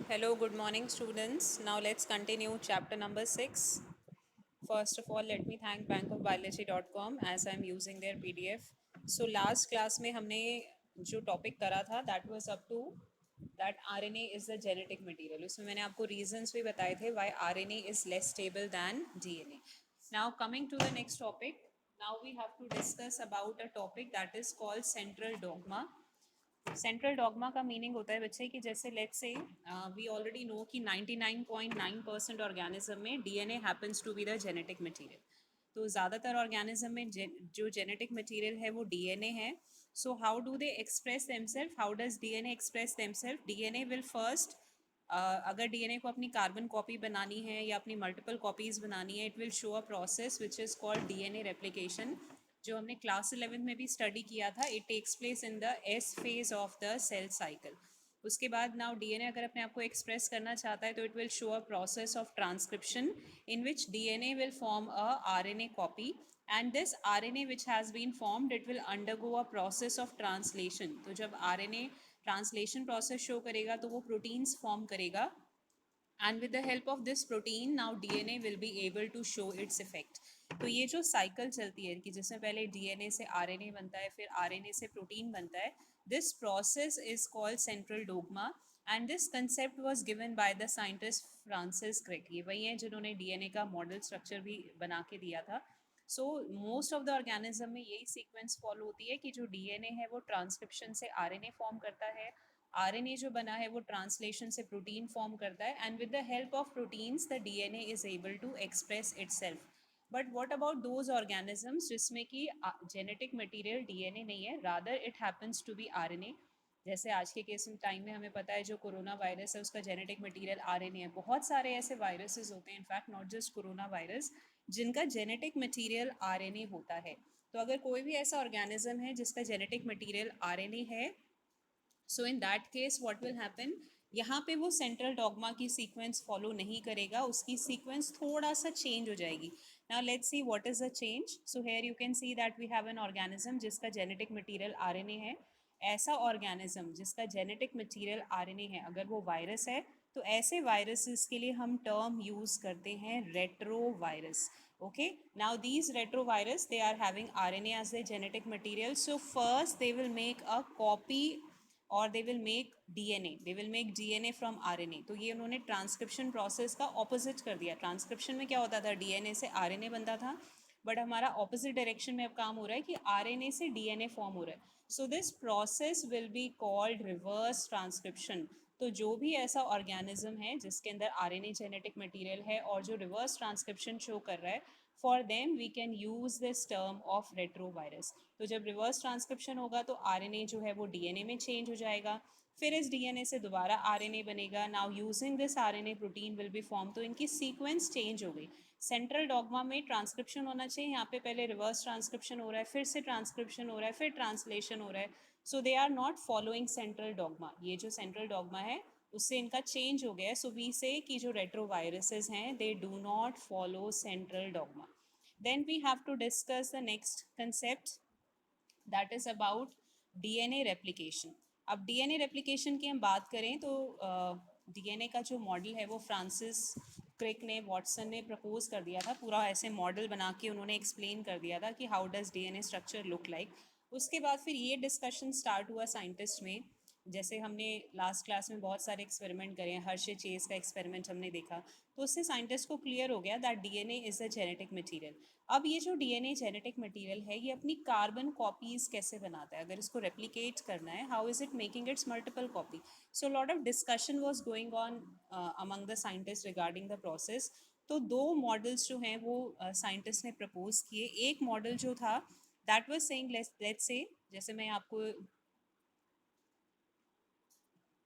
Hello, good morning, students. Now let's continue chapter number 6. First of all, let me thank bankofbiology.com as I'm using their PDF. So last class में हमने जो topic करा था that was up to that RNA is the genetic material. उसमें मैंने आपको reasons भी बताए थे why RNA is less stable than DNA. Now coming to the next topic, now we have to discuss about a topic that is called central dogma. Central dogma का meaning होता है बच्चे कि जैसे let's say we already know कि 99.9% organism में DNA happens to be the genetic material. तो ज़्यादातर ऑर्गेनिज्म में जो जेनेटिक मटेरियल है वो डीएनए है. So how do they express themself? How does DNA express themself? DNA will first अगर डीएनए को अपनी कार्बन कॉपी बनानी है या अपनी मल्टीपल कॉपीज़ बनानी है, it will show a process which is called DNA replication, जो हमने क्लास 11 में भी स्टडी किया था. It takes place in the S phase of the cell cycle. उसके बाद नाउ डीएनए अगर अपने आप को एक्सप्रेस करना चाहता है तो it will show a process of transcription in which DNA will form a RNA copy, and this RNA which has been formed it will undergo a process of translation. तो जब आरएनए ट्रांसलेशन प्रोसेस शो करेगा तो वो proteins form करेगा, and with the help of this protein now DNA will be able to show its effect. तो ये जो cycle चलती है कि जिसमें पहले डीएनए से आरएनए बनता है, फिर आरएनए से प्रोटीन बनता है, this process is called central dogma. And this concept was given by the scientist Francis Crick. ये वही हैं जिन्होंने डीएनए का मॉडल स्ट्रक्चर भी बना के दिया था. So most of the organism में यही सीक्वेंस फॉलो होती है कि जो डीएनए है वो ट्रांसक्रिप्शन से आरएनए फॉर्म करता है, आरएनए जो बना है वो ट्रांसलेशन से प्रोटीन फॉर्म करता है, and with the help of proteins the DNA is able to express itself. But what about those organisms जिसमें कि जेनेटिक मटेरियल डीएनए नहीं है, rather it happens to be RNA. जैसे आज के केस में टाइम में हमें पता है जो कोरोना वायरस है उसका जेनेटिक मटेरियल आरएनए है. बहुत सारे ऐसे वायरसेस होते हैं, in fact not just corona virus, जिनका जेनेटिक मटेरियल आरएनए होता है. तो अगर कोई भी ऐसा ऑर्गेनिज्म है जिसका जेनेटिक मटेरियल आरएनए है, so in that case what will happen, यहाँ पे वो सेंट्रल डॉगमा की सीक्वेंस फॉलो नहीं करेगा, उसकी सीक्वेंस थोड़ा सा चेंज हो जाएगी. Now let's see what is the change. So here you can see that we have an organism जिसका जेनेटिक मटेरियल आरएनए है. ऐसा ऑर्गेनिज्म जिसका जेनेटिक मटेरियल आरएनए है, अगर वो वायरस है तो ऐसे वायरसेस के लिए हम टर्म यूज करते हैं retrovirus. Okay, now these retrovirus they are having RNA as their genetic material. So first they will make a copy और they will make DNA, they will make DNA from RNA. तो ये उन्होंने transcription process का opposite कर दिया. Transcription में क्या होता था, डीएनए से आरएनए बनता था, बट हमारा ऑपोजिट डायरेक्शन में अब काम हो रहा है कि आरएनए से डीएनए फॉर्म हो रहा है. So this process will be called reverse transcription. तो जो भी ऐसा ऑर्गेनिज्म है जिसके अंदर आरएनए जेनेटिक मटेरियल है और जो रिवर्स ट्रांसक्रिप्शन शो कर रहा है, for them we can use this term of retrovirus. तो जब रिवर्स ट्रांसक्रिप्शन होगा तो आरएनए जो है वो डीएनए में चेंज हो जाएगा, फिर इस डीएनए से दोबारा आरएनए बनेगा. Now using this RNA protein will be form. तो इनकी सीक्वेंस चेंज हो गई. सेंट्रल डॉगमा में ट्रांसक्रिप्शन होना चाहिए, यहाँ पे पहले रिवर्स ट्रांसक्रिप्शन हो रहा है, फिर से ट्रांसक्रिप्शन हो रहा है, फिर ट्रांसलेशन हो रहा है. So they are not following central dogma. ये जो सेंट्रल डॉगमा है उससे इनका चेंज हो गया है. सो वी से कि जो रेट्रोवायरसेस हैं they do not follow central dogma. Then we have to discuss the next concept, that is about DNA replication. अब डीएनए रेप्लिकेशन की हम बात करें तो डीएनए का जो मॉडल है वो फ्रांसिस क्रिक ने, वॉटसन ने प्रपोज कर दिया था. पूरा ऐसे मॉडल बना के उन्होंने एक्सप्लेन कर दिया था कि how does DNA structure look like. उसके बाद फिर ये डिस्कशन स्टार्ट हुआ साइंटिस्ट में. जैसे हमने लास्ट क्लास में बहुत सारे एक्सपेरिमेंट करे हैं, हर्षे चेस का एक्सपेरिमेंट हमने देखा, तो उससे साइंटिस्ट को क्लियर हो गया that DNA is a genetic material. अब ये जो डीएनए जेनेटिक मटेरियल है ये अपनी कार्बन कॉपीज़ कैसे बनाता है, अगर इसको रेप्लिकेट करना है, how is it making it's multiple copy. So lot of discussion was going on among the scientist regarding the process. तो दो मॉडल्स जो हैं वो साइंटिस्ट ने प्रपोज किए. एक मॉडल जो था that was saying, let's say जैसे मैं आपको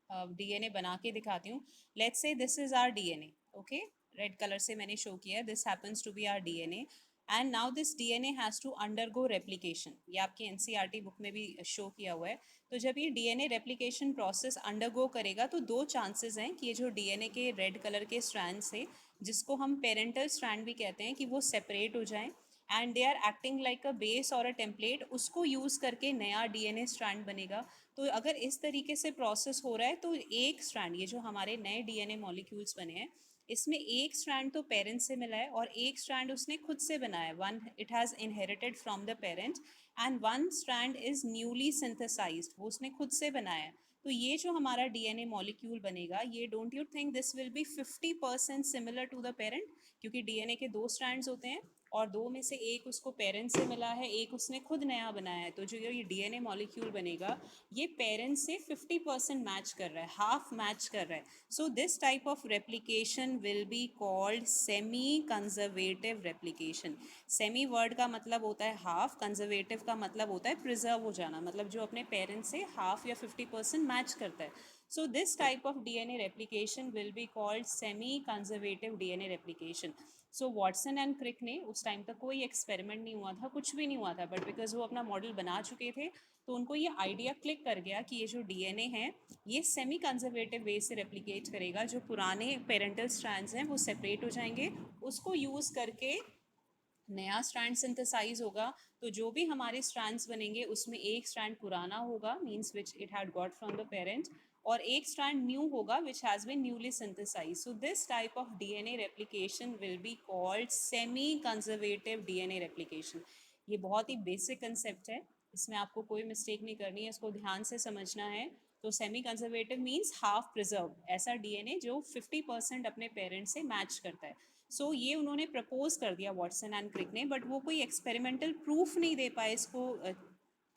डीएनए बना के दिखाती हूँ. Let's say this is our DNA. Okay, red colour से मैंने शो किया, this happens to be our DNA. And now this DNA has to undergo replication. ये आपकी एनसीईआरटी बुक में भी शो किया हुआ है. तो जब ये डीएनए रेप्लिकेशन प्रोसेस अंडरगो करेगा तो दो चांसेस हैं कि ये जो डीएनए के रेड कलर के स्ट्रैंड्स हैं, जिसको हम पेरेंटल स्ट्रैंड भी कहते हैं, कि वो सेपरेट हो जाएं and they are acting like a base और अ टेम्पलेट. उसको यूज़ करके नया डीएनए स्ट्रैंड बनेगा. तो अगर इस तरीके से प्रोसेस हो रहा है तो एक स्ट्रैंड, ये जो हमारे नए डीएनए मॉलिक्यूल्स बने हैं, इसमें एक स्ट्रैंड तो पेरेंट से मिला है और एक स्ट्रैंड उसने खुद से बनाया, one it has inherited from the parent and one strand is newly synthesised, वो उसने खुद से बनाया है। तो ये जो हमारा डीएनए मॉलिक्यूल बनेगा, ये don't you think this will be 50% similar to the parent, क्योंकि डीएनए के दो स्ट्रैंड्स होते हैं और दो में से एक उसको पेरेंट से मिला है, एक उसने खुद नया बनाया है। तो जो ये डीएनए मॉलिक्यूल बनेगा, ये पेरेंट से 50% मैच कर रहा है, हाफ मैच कर रहा है। सो this type of replication will be called semi conservative replication. Semi word का मतलब होता है हाफ, कंजर्वेटिव का मतलब होता है प्रिजर्व हो जाना, मतलब जो अपने पेरेंट से हाफ या 50% मैच करता है। So this type of DNA replication will be called semi-conservative DNA replication. So Watson and Crick ने उस टाइम तक कोई एक्सपेरिमेंट नहीं हुआ था, कुछ भी नहीं हुआ था, बट बिकॉज वो अपना मॉडल बना चुके थे तो उनको ये आइडिया क्लिक कर गया कि ये जो डीएनए है ये सेमी कंजर्वेटिव वे से रेप्लिकेट करेगा, जो पुराने पेरेंटल स्ट्रैंड्स हैं वो सेपरेट हो जाएंगे, उसको यूज़ करके नया स्ट्रैंड सिंथेसाइज होगा। तो जो भी हमारे स्ट्रैंड्स बनेंगे उसमें एक स्ट्रैंड पुराना होगा, means which it had got from the parent, और एक स्ट्रैंड न्यू होगा which has been newly synthesise. So this type of DNA replication will be called semi conservative DNA replication. ये बहुत ही बेसिक कंसेप्ट है, इसमें आपको कोई मिस्टेक नहीं करनी है, इसको ध्यान से समझना है। तो semi conservative means half preserve, ऐसा डीएनए जो 50% अपने पेरेंट से मैच करता है। सो ये उन्होंने प्रपोज कर दिया वॉटसन एंड क्रिक ने, बट वो कोई एक्सपेरिमेंटल प्रूफ नहीं दे पाए इसको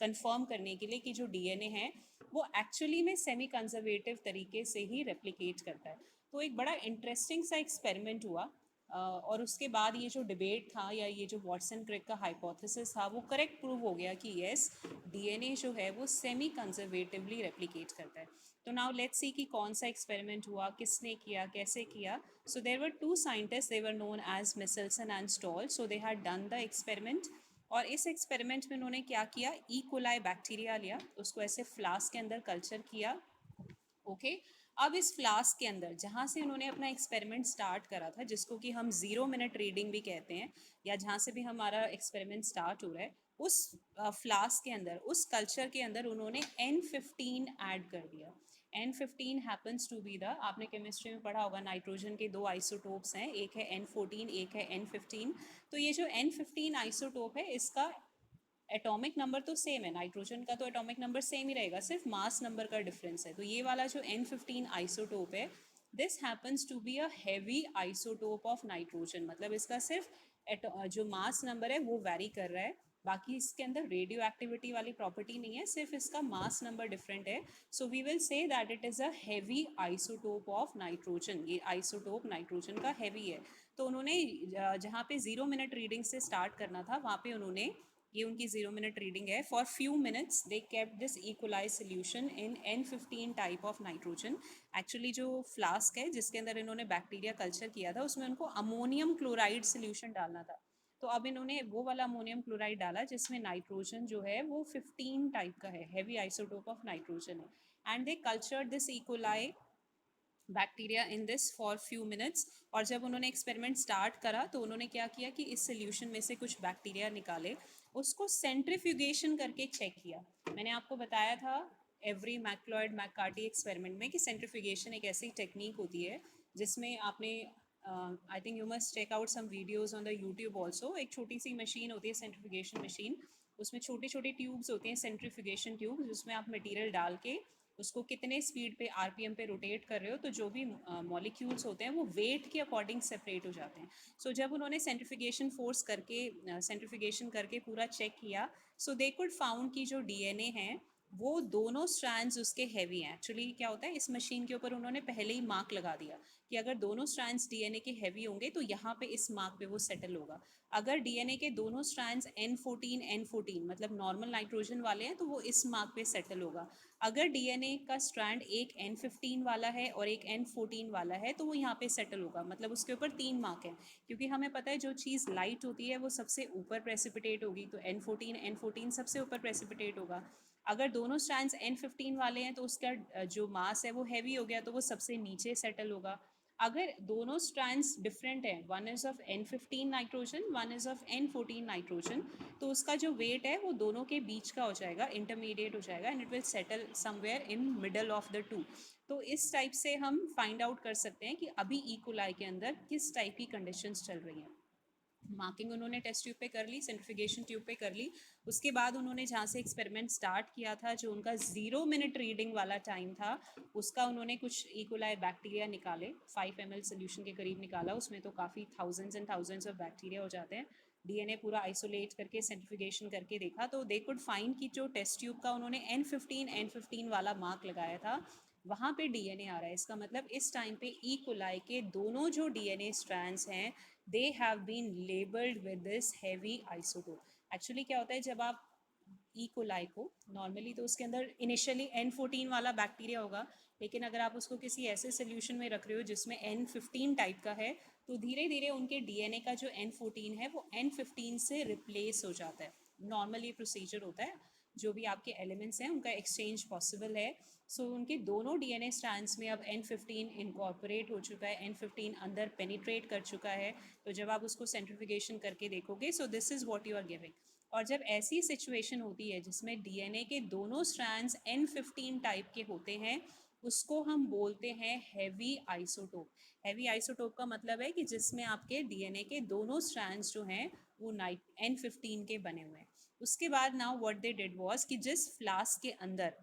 कंफर्म करने के लिए कि जो डीएनए है वो एक्चुअली में सेमी कंजर्वेटिव तरीके से ही रेप्लिकेट करता है। तो एक बड़ा इंटरेस्टिंग सा एक्सपेरिमेंट हुआ, और उसके बाद ये जो डिबेट था या ये जो वॉटसन क्रिक का हाइपोथेसिस था वो करेक्ट प्रूव हो गया कि येस, डीएनए जो है वो सेमी कंजर्वेटिवली रेप्लिकेट करता है। तो नाउ लेट्स सी कि कौन सा एक्सपेरिमेंट हुआ, किसने किया, कैसे किया। So there were two scientist, they were known as Meselson and Stahl. So they had done the experiment, और इस एक्सपेरिमेंट में उन्होंने क्या किया, ई कोलाई बैक्टीरिया लिया, उसको ऐसे फ्लास्क के अंदर कल्चर किया। ओके, अब इस फ्लास्क के अंदर जहाँ से उन्होंने अपना एक्सपेरिमेंट स्टार्ट करा था, जिसको कि हम 0 मिनट रीडिंग भी कहते हैं, या जहाँ से भी हमारा एक्सपेरिमेंट स्टार्ट हो रहा है, उस फ्लास्क के अंदर, उस कल्चर के अंदर उन्होंने N15 ऐड कर दिया। N15 happens to be the, आपने केमिस्ट्री में पढ़ा होगा, नाइट्रोजन के दो आइसोटोप्स हैं, एक है N14, एक है N15। तो ये जो N15 आइसोटोप है, इसका एटॉमिक नंबर तो सेम है, नाइट्रोजन का तो एटॉमिक नंबर सेम ही रहेगा, सिर्फ मास नंबर का डिफरेंस है। तो ये वाला जो N15 आइसोटोप है, this happens to be a heavy isotope of nitrogen, मतलब इसका सिर्फ जो मास नंबर है वो वैरी कर रहा है, बाकी इसके अंदर रेडियो एक्टिविटी वाली प्रॉपर्टी नहीं है, सिर्फ इसका मास नंबर डिफरेंट है। So we will say that it is a heavy isotope of nitrogen, ये आइसोटोप नाइट्रोजन का हैवी है। तो उन्होंने जहाँ पे 0 मिनट रीडिंग से स्टार्ट करना था, वहाँ पे उन्होंने, ये उनकी 0 मिनट रीडिंग है, for few minutes they kept this equalise solution in N15 type of nitrogen. Actually जो फ्लास्क है जिसके अंदर इन्होंने बैक्टीरिया कल्चर किया था, उसमें उनको अमोनियम क्लोराइड सोल्यूशन डालना था। तो अब इन्होंने वो वाला अमोनियम क्लोराइड डाला जिसमें नाइट्रोजन जो है वो 15 टाइप का है, हैवी आइसोटोप ऑफ नाइट्रोजन है, and they culture this E coli bacteria in this for few minutes. और जब उन्होंने एक्सपेरिमेंट स्टार्ट करा तो उन्होंने क्या किया कि इस सोल्यूशन में से कुछ बैक्टीरिया निकाले, उसको सेंट्रीफ्यूगेशन करके चेक किया। मैंने आपको बताया था एवरी मैक्लॉयड मैककार्टी एक्सपेरिमेंट में कि सेंट्रीफ्यूगेशन एक ऐसी टेक्निक होती है जिसमें आपने, I think you must check out some videos on the YouTube also, एक छोटी सी मशीन होती है सेंट्रीफ्यूगेशन मशीन, उसमें छोटी छोटी ट्यूब्स होती हैं, सेंट्रीफ्यूगेशन ट्यूब्स, जिसमें आप मटेरियल डाल के उसको कितने स्पीड पे आरपीएम पे रोटेट कर रहे हो, तो जो भी मॉलिक्यूल्स होते हैं वो वेट के अकॉर्डिंग सेपरेट हो जाते हैं। सो जब उन्होंने सेंट्रीफिकेशन फोर्स करके, सेंट्रीफिकेशन करके पूरा चेक किया, सो दे कुड फाउंड कि जो डीएनए है वो दोनों स्ट्रैंड्स उसके हैवी हैं। एक्चुअली क्या होता है, इस मशीन के ऊपर उन्होंने पहले ही मार्क लगा दिया कि अगर दोनों स्ट्रैंड्स डीएनए के हैवी होंगे तो यहाँ पे इस मार्क पे वो सेटल होगा। अगर डीएनए के दोनों स्ट्रैंड्स N14 मतलब नॉर्मल नाइट्रोजन वाले हैं तो वो इस मार्क पे सेटल होगा। अगर डीएनए का स्ट्रैंड एक N15 वाला है और एक N14 वाला है तो वो यहाँ पे सेटल होगा, मतलब उसके ऊपर 3 मार्क है, क्योंकि हमें पता है जो चीज़ लाइट होती है वो सबसे ऊपर प्रेसिपिटेट होगी, तो N14 सबसे ऊपर प्रेसिपिटेट होगा। अगर दोनों स्ट्रैंड्स N15 वाले हैं तो उसका जो मास है वो हैवी हो गया तो वो सबसे नीचे सेटल होगा। अगर दोनों स्ट्रैंड्स डिफरेंट हैं, one is of N15 nitrogen, one is of N14 nitrogen, तो उसका जो वेट है वो दोनों के बीच का हो जाएगा, इंटरमीडिएट हो जाएगा, and it will settle somewhere in middle of the two. तो इस टाइप से हम फाइंड आउट कर सकते हैं कि अभी इकोलाई के अंदर किस टाइप की कंडीशंस चल रही हैं। मार्किंग उन्होंने टेस्ट ट्यूब पे कर ली, सेंट्रीफिकेशन ट्यूब पे कर ली। उसके बाद उन्होंने जहाँ से एक्सपेरिमेंट स्टार्ट किया था, जो उनका 0 मिनट रीडिंग वाला टाइम था, उसका उन्होंने कुछ इकोलाई बैक्टीरिया निकाले, 5 ml सोल्यूशन के करीब निकाला। उसमें तो काफ़ी thousands and thousands of bacteria हो जाते हैं। डीएनए पूरा आइसोलेट करके सेंट्रीफिकेशन करके देखा, तो दे कुड फाइंड कि जो टेस्ट ट्यूब का उन्होंने N15 वाला मार्क लगाया था, वहाँ पे डीएनए आ रहा है। इसका मतलब इस टाइम पे ई कोलाई के दोनों जो डीएनए स्ट्रैंड्स हैं, they have been labelled with this heavy isotope. Actually क्या होता है, जब आप ई कोलाई को नॉर्मली, तो उसके अंदर इनिशियली N14 वाला बैक्टीरिया होगा, लेकिन अगर आप उसको किसी ऐसे सोल्यूशन में रख रहे हो जिसमें N15 टाइप का है, तो धीरे धीरे उनके डीएनए का जो N14 है वो N15 से रिप्लेस हो जाता है। नॉर्मली प्रोसीजर होता है, जो भी आपके एलिमेंट्स हैं उनका एक्सचेंज पॉसिबल है। सो उनके दोनों डीएनए स्ट्रैंड्स में अब N15 इनकॉर्पोरेट हो चुका है, N15 अंदर पेनिट्रेट कर चुका है। तो जब आप उसको सेंट्रीफिकेशन करके देखोगे, so this is what you are giving. और जब ऐसी सिचुएशन होती है जिसमें डीएनए के दोनों स्ट्रैंड्स N15 टाइप के होते हैं, उसको हम बोलते हैं हैवी आइसोटोप। हैवी आइसोटोप का मतलब है कि जिसमें आपके डीएनए के दोनों स्ट्रैंड्स जो हैं वो N15 के बने हुए हैं। उसके बाद now what they did was कि जिस फ्लास्क के अंदर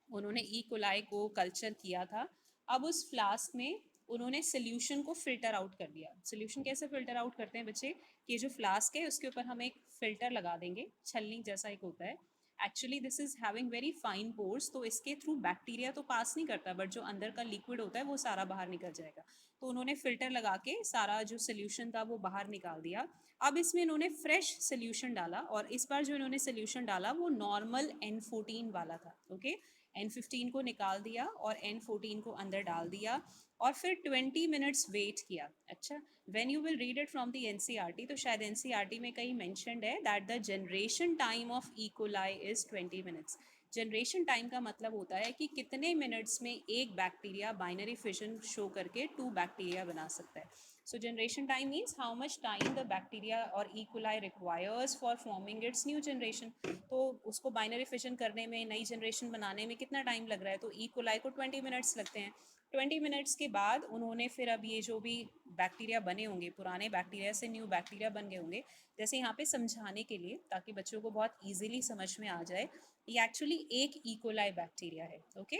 उन्होंने ई कोलाई को कल्चर किया था, अब उस फ्लास्क में उन्होंने सोल्यूशन को फिल्टर आउट कर दिया। सोल्यूशन कैसे फिल्टर आउट करते हैं बच्चे, कि जो फ्लास्क है उसके ऊपर हम एक फिल्टर लगा देंगे, छलनी जैसा एक होता है। Actually this is having very fine pores, तो इसके थ्रू बैक्टीरिया तो पास नहीं करता, बट जो अंदर का लिक्विड होता है वो सारा बाहर निकल जाएगा। तो उन्होंने फिल्टर लगा के सारा जो सोल्यूशन था वो बाहर निकाल दिया। अब इसमें इन्होंने फ्रेश सोल्यूशन डाला, और इस बार जो इन्होंने सोल्यूशन डाला वो नॉर्मल N14 वाला था। ओके, N15 को निकाल दिया और N14 को अंदर डाल दिया, और फिर 20 मिनट्स वेट किया। अच्छा, when you will read it from the NCERT, तो शायद एनसीईआरटी में कहीं मेंशन्ड है that the generation time of E coli is 20 minutes. Generation time का मतलब होता है कि कितने मिनट्स में एक बैक्टीरिया बाइनरी फिजन शो करके 2 बैक्टीरिया बना सकता है। So generation time means how much time the bacteria or E. coli requires for forming its new generation. तो उसको बाइनरी फिशन करने में, नई जनरेशन बनाने में कितना टाइम लग रहा है, तो ई कोलाई को 20 मिनट्स लगते हैं। 20 मिनट्स के बाद उन्होंने फिर अब ये जो भी बैक्टीरिया बने होंगे, पुराने बैक्टीरिया से न्यू बैक्टीरिया बन गए होंगे, जैसे यहाँ पे समझाने के लिए, ताकि बच्चों को बहुत ईजिली समझ में आ जाए, ये एक्चुअली एक ई कोलाई बैक्टीरिया है। ओके,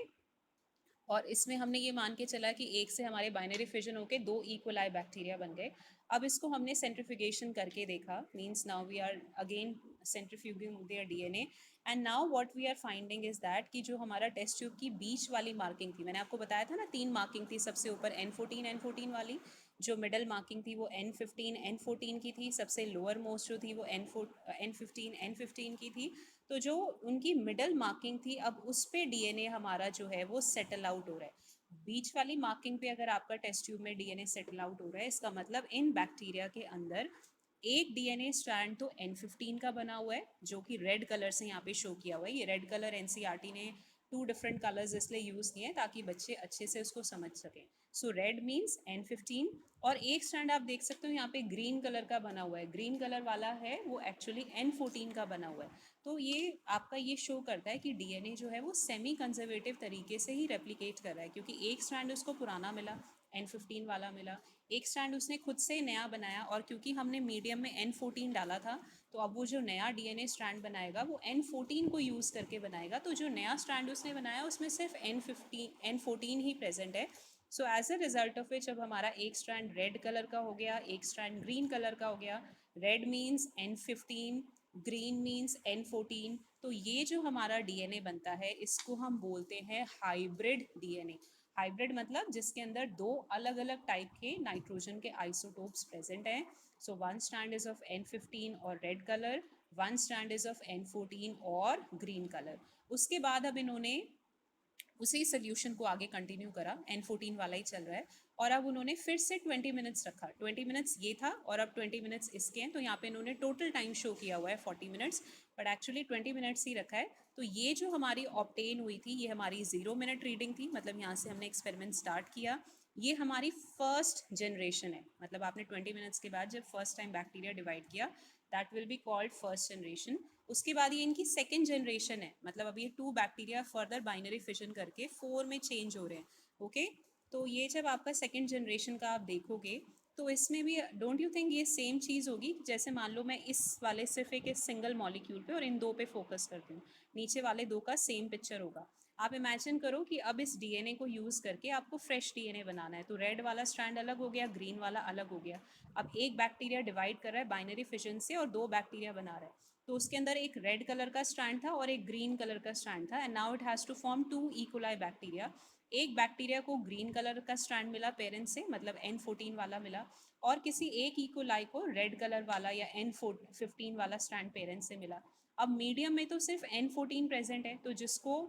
और इसमें हमने ये मान के चला कि एक से हमारे बाइनरी फिजन होके 2 इक्वलाई बैक्टीरिया बन गए। अब इसको हमने सेंट्रीफ्यूगेशन करके देखा, means now we are again centrifuging their DNA, and now what we are finding is that कि जो हमारा टेस्ट ट्यूब की बीच वाली मार्किंग थी, मैंने आपको बताया था ना 3 मार्किंग थी, सबसे ऊपर N14 वाली, जो मिडल मार्किंग थी वो N15 की थी, सबसे लोअर मोस्ट जो थी वो N15 की थी। तो जो उनकी मिडल मार्किंग थी, अब उस पे डीएनए हमारा जो है वो सेटल आउट हो रहा है। बीच वाली मार्किंग पे अगर आपका टेस्ट ट्यूब में डीएनए सेटल आउट हो रहा है, इसका मतलब इन बैक्टीरिया के अंदर एक डीएनए स्ट्रैंड तो N15 का बना हुआ है, जो कि रेड कलर से यहाँ पे शो किया हुआ है। ये रेड कलर एनसीईआरटी ने 2 डिफरेंट कलर्स इसलिए यूज़ किए हैं ताकि बच्चे अच्छे से उसको समझ सकें। सो रेड मीन्स N15, और एक स्ट्रैंड आप देख सकते हो यहाँ पे ग्रीन कलर का बना हुआ है, ग्रीन कलर वाला है वो एक्चुअली N14 का बना हुआ है। तो ये आपका ये शो करता है कि डीएनए जो है वो सेमी कंजर्वेटिव तरीके से ही रेप्लिकेट कर रहा है, क्योंकि एक स्ट्रैंड उसको पुराना मिला, N15 वाला मिला, एक स्ट्रैंड उसने खुद से नया बनाया, और क्योंकि हमने मीडियम में N14 डाला था, तो अब वो जो नया डीएनए स्ट्रैंड बनाएगा वो N14 को यूज़ करके बनाएगा। तो जो नया स्ट्रैंड उसने बनाया उसमें सिर्फ N14 ही प्रेजेंट है। So as a result of which अब हमारा एक स्ट्रैंड रेड कलर का हो गया, एक स्ट्रैंड ग्रीन कलर का हो गया। Red means N15, green means N14। तो ये जो हमारा डीएनए बनता है इसको हम बोलते हैं हाइब्रिड डीएनए। हाइब्रिड मतलब जिसके अंदर 2 अलग अलग टाइप के नाइट्रोजन के आइसोटोप्स प्रेजेंट हैं। So one strand is of N15 और red colour, one strand is of N14 और ग्रीन कलर। उसके बाद अब इन्होंने उसी सोल्यूशन को आगे कंटिन्यू करा, N14 वाला ही चल रहा है, और अब उन्होंने फिर से 20 मिनट्स रखा। 20 मिनट्स ये था और अब 20 मिनट्स इसके हैं, तो यहाँ पे इन्होंने टोटल टाइम शो किया हुआ है 40 मिनट्स, बट एक्चुअली 20 मिनट्स ही रखा है। तो ये जो हमारी ऑब्टेन हुई थी, ये हमारी 0 मिनट रीडिंग थी, मतलब यहाँ से हमने एक्सपेरिमेंट स्टार्ट किया, ये हमारी फर्स्ट जनरेशन है, मतलब आपने 20 मिनट्स के बाद जब फर्स्ट टाइम बैक्टीरिया डिवाइड किया, that will be called first generation. उसके बाद ये इनकी सेकेंड जनरेशन है, मतलब अब ये 2 बैक्टीरिया फर्दर बाइनरी फिजन करके 4 में चेंज हो रहे हैं। ओके, तो ये जब आपका सेकेंड जनरेशन का आप देखोगे तो इसमें भी डोंट यू थिंक ये सेम चीज़ होगी? जैसे मान लो मैं इस वाले सिर्फ एक सिंगल मॉलिक्यूल पे और इन दो पे फोकस करती हूँ, नीचे वाले दो का सेम पिक्चर होगा। आप इमेजिन करो कि अब इस डीएनए को यूज़ करके आपको फ्रेश डीएनए बनाना है, तो रेड वाला स्ट्रैंड अलग हो गया, ग्रीन वाला अलग हो गया। अब एक बैक्टीरिया डिवाइड कर रहा है बाइनरी फिजन से और 2 बैक्टीरिया बना रहा है, तो उसके अंदर एक रेड कलर का स्ट्रैंड था और एक ग्रीन कलर का स्ट्रैंड था, and now it has to form 2 E coli bacteria. एक बैक्टीरिया को ग्रीन कलर का स्ट्रैंड मिला पेरेंट से, मतलब N14 वाला मिला, और किसी एक इकोलाई को रेड कलर वाला या N15 वाला स्ट्रैंड पेरेंट से मिला। अब मीडियम में तो सिर्फ N14 प्रेजेंट है, तो जिसको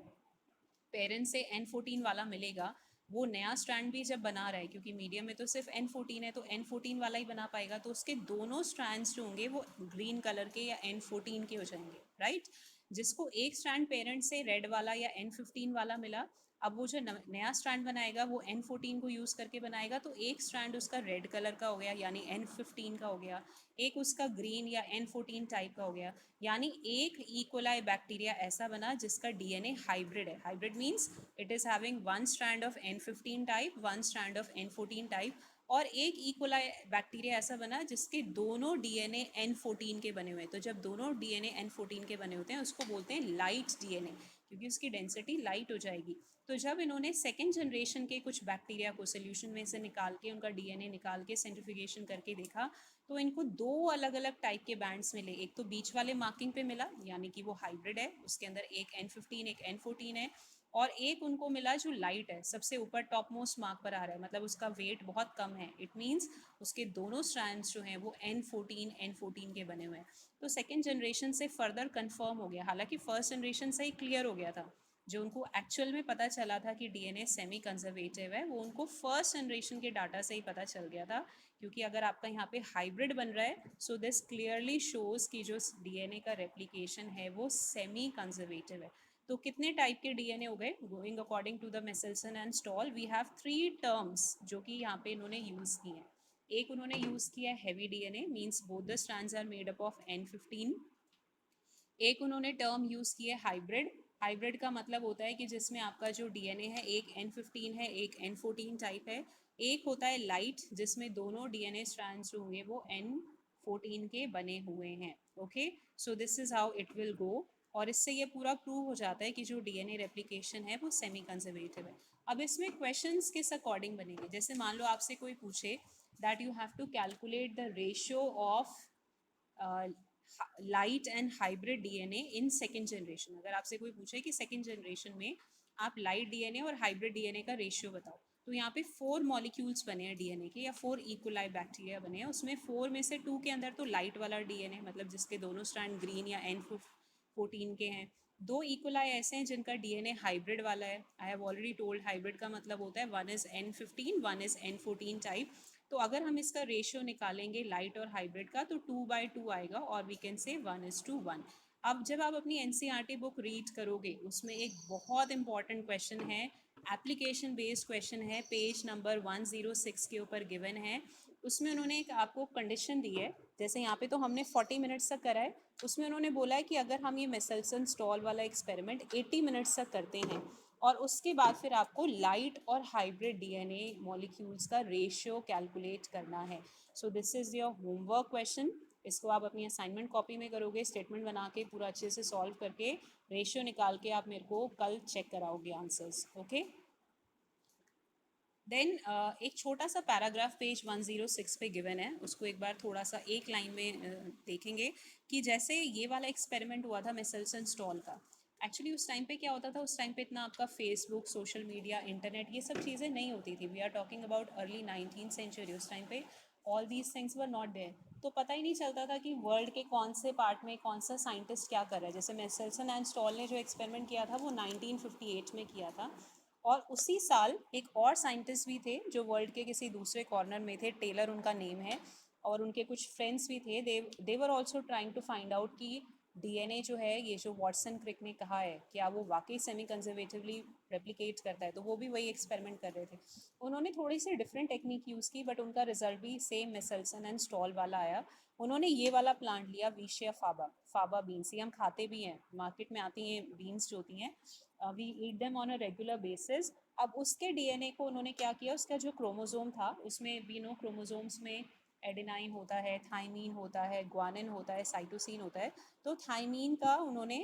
पेरेंट से N14 वाला मिलेगा वो नया स्ट्रैंड भी जब बना रहा है, क्योंकि मीडियम में तो सिर्फ N14 है तो N14 वाला ही बना पाएगा, तो उसके दोनों स्ट्रैंड्स जो होंगे वो ग्रीन कलर के या N14 के हो जाएंगे, राइट। जिसको एक स्ट्रैंड पेरेंट से रेड वाला या N15 वाला मिला, अब वो जो नया स्ट्रैंड बनाएगा वो N14 को यूज़ करके बनाएगा, तो एक स्ट्रैंड उसका रेड कलर का हो गया यानी N15 का हो गया, एक उसका ग्रीन या N14 टाइप का हो गया, यानी एक इकोलाई बैक्टीरिया ऐसा बना जिसका डीएनए हाइब्रिड है। Hybrid means it is having one strand of N15 type, one strand of N14 type, और एक इकोलाई बैक्टीरिया ऐसा बना जिसके दोनों डीएनए N14 के बने हुए हैं। तो जब दोनों डीएनए N14 के बने होते हैं उसको बोलते हैं लाइट डीएनए, क्योंकि उसकी डेंसिटी लाइट हो जाएगी। तो जब इन्होंने सेकेंड जनरेशन के कुछ बैक्टीरिया को सोल्यूशन में से निकाल के उनका डीएनए निकाल के सेंट्रीफ्यूगेशन करके देखा, तो इनको 2 अलग अलग टाइप के बैंड्स मिले। एक तो बीच वाले मार्किंग पे मिला यानी कि वो हाइब्रिड है, उसके अंदर एक N15 एक N14 है, और एक उनको मिला जो लाइट है, सबसे ऊपर टॉप मोस्ट मार्क पर आ रहा है, मतलब उसका वेट बहुत कम है, इट मीन्स उसके दोनों स्ट्रैंड्स जो हैं वो N14 के बने हुए हैं। तो सेकेंड जनरेशन से फर्दर कंफर्म हो गया, हालांकि फर्स्ट जनरेशन से ही क्लियर हो गया था। जो उनको एक्चुअल में पता चला था कि डीएनए सेमी कंजर्वेटिव है, वो उनको फर्स्ट जनरेशन के डाटा से ही पता चल गया था, क्योंकि अगर आपका यहाँ पे हाइब्रिड बन रहा है सो दिस क्लियरली शोज कि जो डीएनए का रेप्लिकेशन है वो सेमी कंजर्वेटिव है। तो कितने टाइप के डीएनए हो गए? Going according to the Meselson and Stahl we have 3 terms जो कि यहाँ पे इन्होंने यूज़ किए हैं। एक उन्होंने यूज़ किया है heavy DNA, means both the strands are made up of N15। एक उन्होंने टर्म यूज़ की है हाइब्रिड। हाइब्रिड का मतलब होता है कि जिसमें आपका जो डीएनए है एक N15 है एक N14 टाइप है। एक होता है लाइट जिसमें दोनों डीएनए स्ट्रैंड्स जो होंगे वो N14 के बने हुए हैं। Okay, so this is how it will go, और इससे ये पूरा प्रूव हो जाता है कि जो डीएनए रेप्लिकेशन है वो सेमी कंजर्वेटिव है। अब इसमें क्वेश्चंस किस अकॉर्डिंग बनेंगे? जैसे मान लो आपसे कोई पूछे that you have to calculate the ratio of light and hybrid DNA in second generation. अगर आपसे कोई पूछे कि सेकेंड जनरेशन में आप लाइट डीएनए और हाइब्रिड डीएनए का रेशियो बताओ, तो यहाँ पे 4 मॉलिक्यूल्स बने हैं डीएनए के, या 4 इकोलाई बैक्टीरिया बने हैं, उसमें 4 में से 2 के अंदर तो लाइट वाला डीएनए, मतलब जिसके दोनों स्ट्रैंड ग्रीन या N14 के हैं। 2 इकोलाई ऐसे हैं जिनका डीएनए हाइब्रिड वाला है। I have already told hybrid का मतलब होता है one is N15 one is N14 type. तो अगर हम इसका रेशियो निकालेंगे लाइट और हाइब्रिड का तो 2/2 आएगा, और वी कैन से 1:1। अब जब आप अपनी एनसीईआरटी बुक रीड करोगे उसमें एक बहुत इंपॉर्टेंट क्वेश्चन है, एप्लीकेशन बेस्ड क्वेश्चन है, पेज नंबर 106 के ऊपर गिवन है। उसमें उन्होंने एक आपको कंडीशन दी है, जैसे यहाँ पे तो हमने 40 मिनट्स तक करा है, उसमें उन्होंने बोला है कि अगर हम ये मेसेल्सन स्टॉल वाला एक्सपेरिमेंट 80 मिनट्स तक करते हैं और उसके बाद फिर आपको लाइट और हाइब्रिड डीएनए मॉलिक्यूल्स का रेशियो कैलकुलेट करना है। सो this is your homework question. इसको आप अपनी असाइनमेंट कॉपी में करोगे, स्टेटमेंट बना के पूरा अच्छे से सॉल्व करके रेशियो निकाल के आप मेरे को कल चेक कराओगे आंसर्स। ओके, देन एक छोटा सा पैराग्राफ पेज 106 पे गिवन है, उसको एक बार थोड़ा सा एक लाइन में देखेंगे कि जैसे ये वाला एक्सपेरिमेंट हुआ था मेसेल्सन स्टॉल का। एक्चुअली उस टाइम पे क्या होता था, उस टाइम पे इतना आपका फेसबुक, सोशल मीडिया, इंटरनेट, ये सब चीज़ें नहीं होती थी। We are talking about early 19th century. उस टाइम पे all these things were not there, तो पता ही नहीं चलता था कि वर्ल्ड के कौन से पार्ट में कौन सा साइंटिस्ट क्या कर रहा है। जैसे मेसेल्सन एंड स्टॉल ने जो एक्सपेरिमेंट किया था वो 1958 में किया था, और उसी साल एक और साइंटिस्ट भी थे जो वर्ल्ड के किसी दूसरे कॉर्नर में थे, टेलर उनका नेम है, और उनके कुछ फ्रेंड्स भी थे। They were also trying to find out कि डीएनए जो है, ये जो वॉटसन क्रिक ने कहा है क्या वो वाकई सेमी कंजर्वेटिवली रेप्लिकेट करता है, तो वो भी वही एक्सपेरिमेंट कर रहे थे। उन्होंने थोड़ी सी डिफरेंट टेक्निक यूज़ की बट उनका रिजल्ट भी सेम मिसेल्सन एंड स्टॉल वाला आया। उन्होंने ये वाला प्लांट लिया, विशिया फाबा, फाबा बीन्स, ये हम खाते भी हैं, मार्केट में आती हैं बीन्स जो होती हैं, we eat them on a regular basis. अब उसके डीएनए को उन्होंने क्या किया, उसका जो क्रोमोसोम था उसमें बीनो क्रोमोसोम्स में एडेनाइन होता है, थाइमीन होता है, ग्वानिन होता है, साइटोसिन होता है। तो थाइमीन का उन्होंने